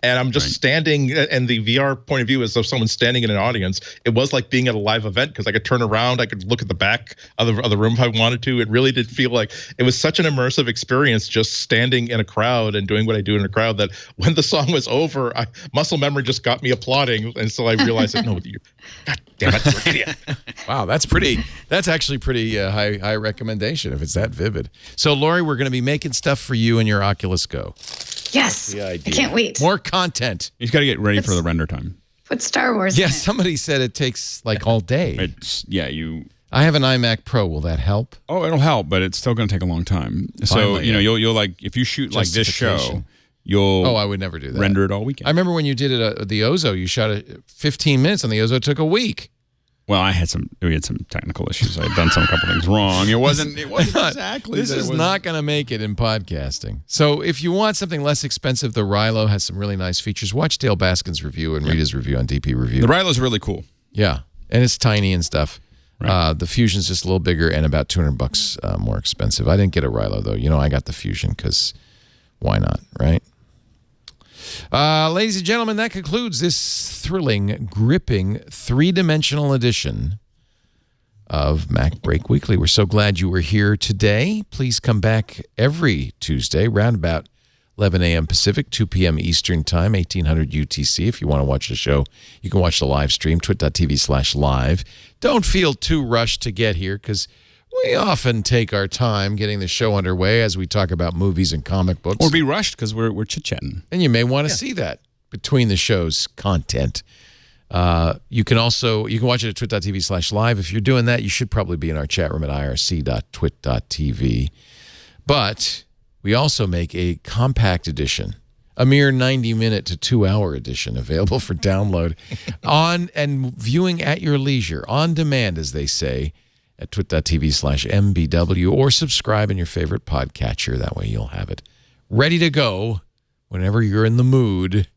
and I'm just standing, and the VR point of view is of someone standing in an audience, it was like being at a live event because I could turn around, I could look at the back of the room if I wanted to. It really did feel like it was such an immersive experience just standing in a crowd and doing what I do in a crowd, that when the song was over, muscle memory just got me applauding, and so I realized that God damn it, you're an idiot. Wow, that's actually pretty high recommendation if it's that vivid. So, Lory, we're going to be making stuff for you and your Oculus Go. Yes, I can't wait. More content. You just got to get ready for the render time. Put Star Wars in it. Somebody said it takes like all day. I have an iMac Pro. Will that help? Oh, it'll help, but it's still going to take a long time. So, you'll like, if you shoot like this show, I would never do that. Render it all weekend. I remember when you did it at the Ozo, you shot it 15 minutes, and the Ozo took a week. Well, we had some technical issues. I had done a couple things wrong. It wasn't exactly. This is not going to make it in podcasting. So if you want something less expensive, the Rilo has some really nice features. Watch Dale Baskin's review and read his review on DP Review. The Rilo's really cool. Yeah, and it's tiny and stuff. Right. The Fusion's just a little bigger and about $200 more expensive. I didn't get a Rilo, though. I got the Fusion because why not, right? Ladies and gentlemen, that concludes this thrilling, gripping, three-dimensional edition of MacBreak Weekly. We're so glad you were here today. Please come back every Tuesday, round about 11 a.m. Pacific, 2 p.m. Eastern Time, 1800 UTC. If you want to watch the show, you can watch the live stream, twit.tv/live. Don't feel too rushed to get here because we often take our time getting the show underway as we talk about movies and comic books. Or be rushed because we're chit-chatting. And you may want to see that between the show's content. You can watch it at twit.tv/live. If you're doing that, you should probably be in our chat room at irc.twit.tv. But we also make a compact edition, a mere 90-minute to 2-hour edition available for download and viewing at your leisure, on demand, as they say, at twit.tv/MBW, or subscribe in your favorite podcatcher. That way you'll have it ready to go whenever you're in the mood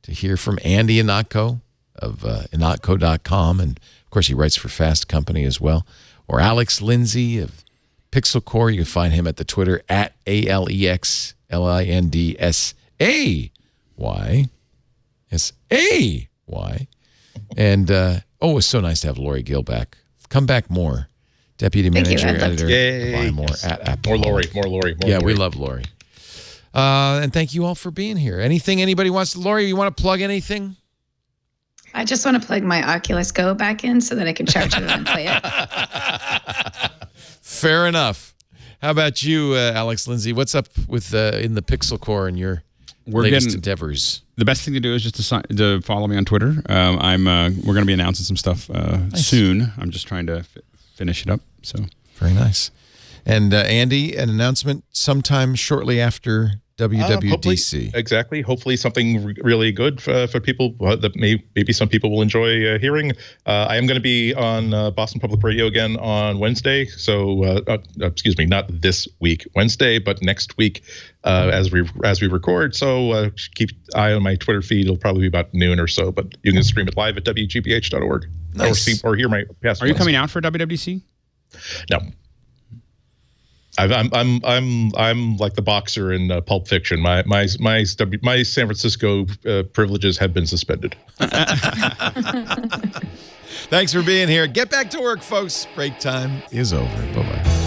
to hear from Andy Inatko of inatko.com. And, of course, he writes for Fast Company as well. Or Alex Lindsay of Pixel Core. You can find him at the Twitter at AlexLindsay. S-A-Y. And, it's so nice to have Lory Gill back. Come back more. Deputy Manager, Editor. Yay. More at Apple. More Lory. We love Lory. And thank you all for being here. Anything anybody wants to, Lory, you want to plug anything? I just want to plug my Oculus Go back in so that I can charge it and play it. Fair enough. How about you, Alex Lindsay? What's up with in the Pixel Core and your latest endeavors? The best thing to do is just to follow me on Twitter. We're going to be announcing some stuff soon. I'm just trying to finish it up. So very nice. And Andy, an announcement sometime shortly after WWDC. Hopefully something really good for people that maybe some people will enjoy hearing. I am going to be on Boston Public Radio again on Wednesday. So, excuse me, not this week, Wednesday, but next week as we record. So keep an eye on my Twitter feed. It'll probably be about noon or so, but you can stream it live at WGBH.org. Nice. Or hear my past. Are you coming out for WWDC? No. I'm like the boxer in Pulp Fiction. My San Francisco privileges have been suspended. Thanks for being here. Get back to work, folks. Break time is over. Bye-bye.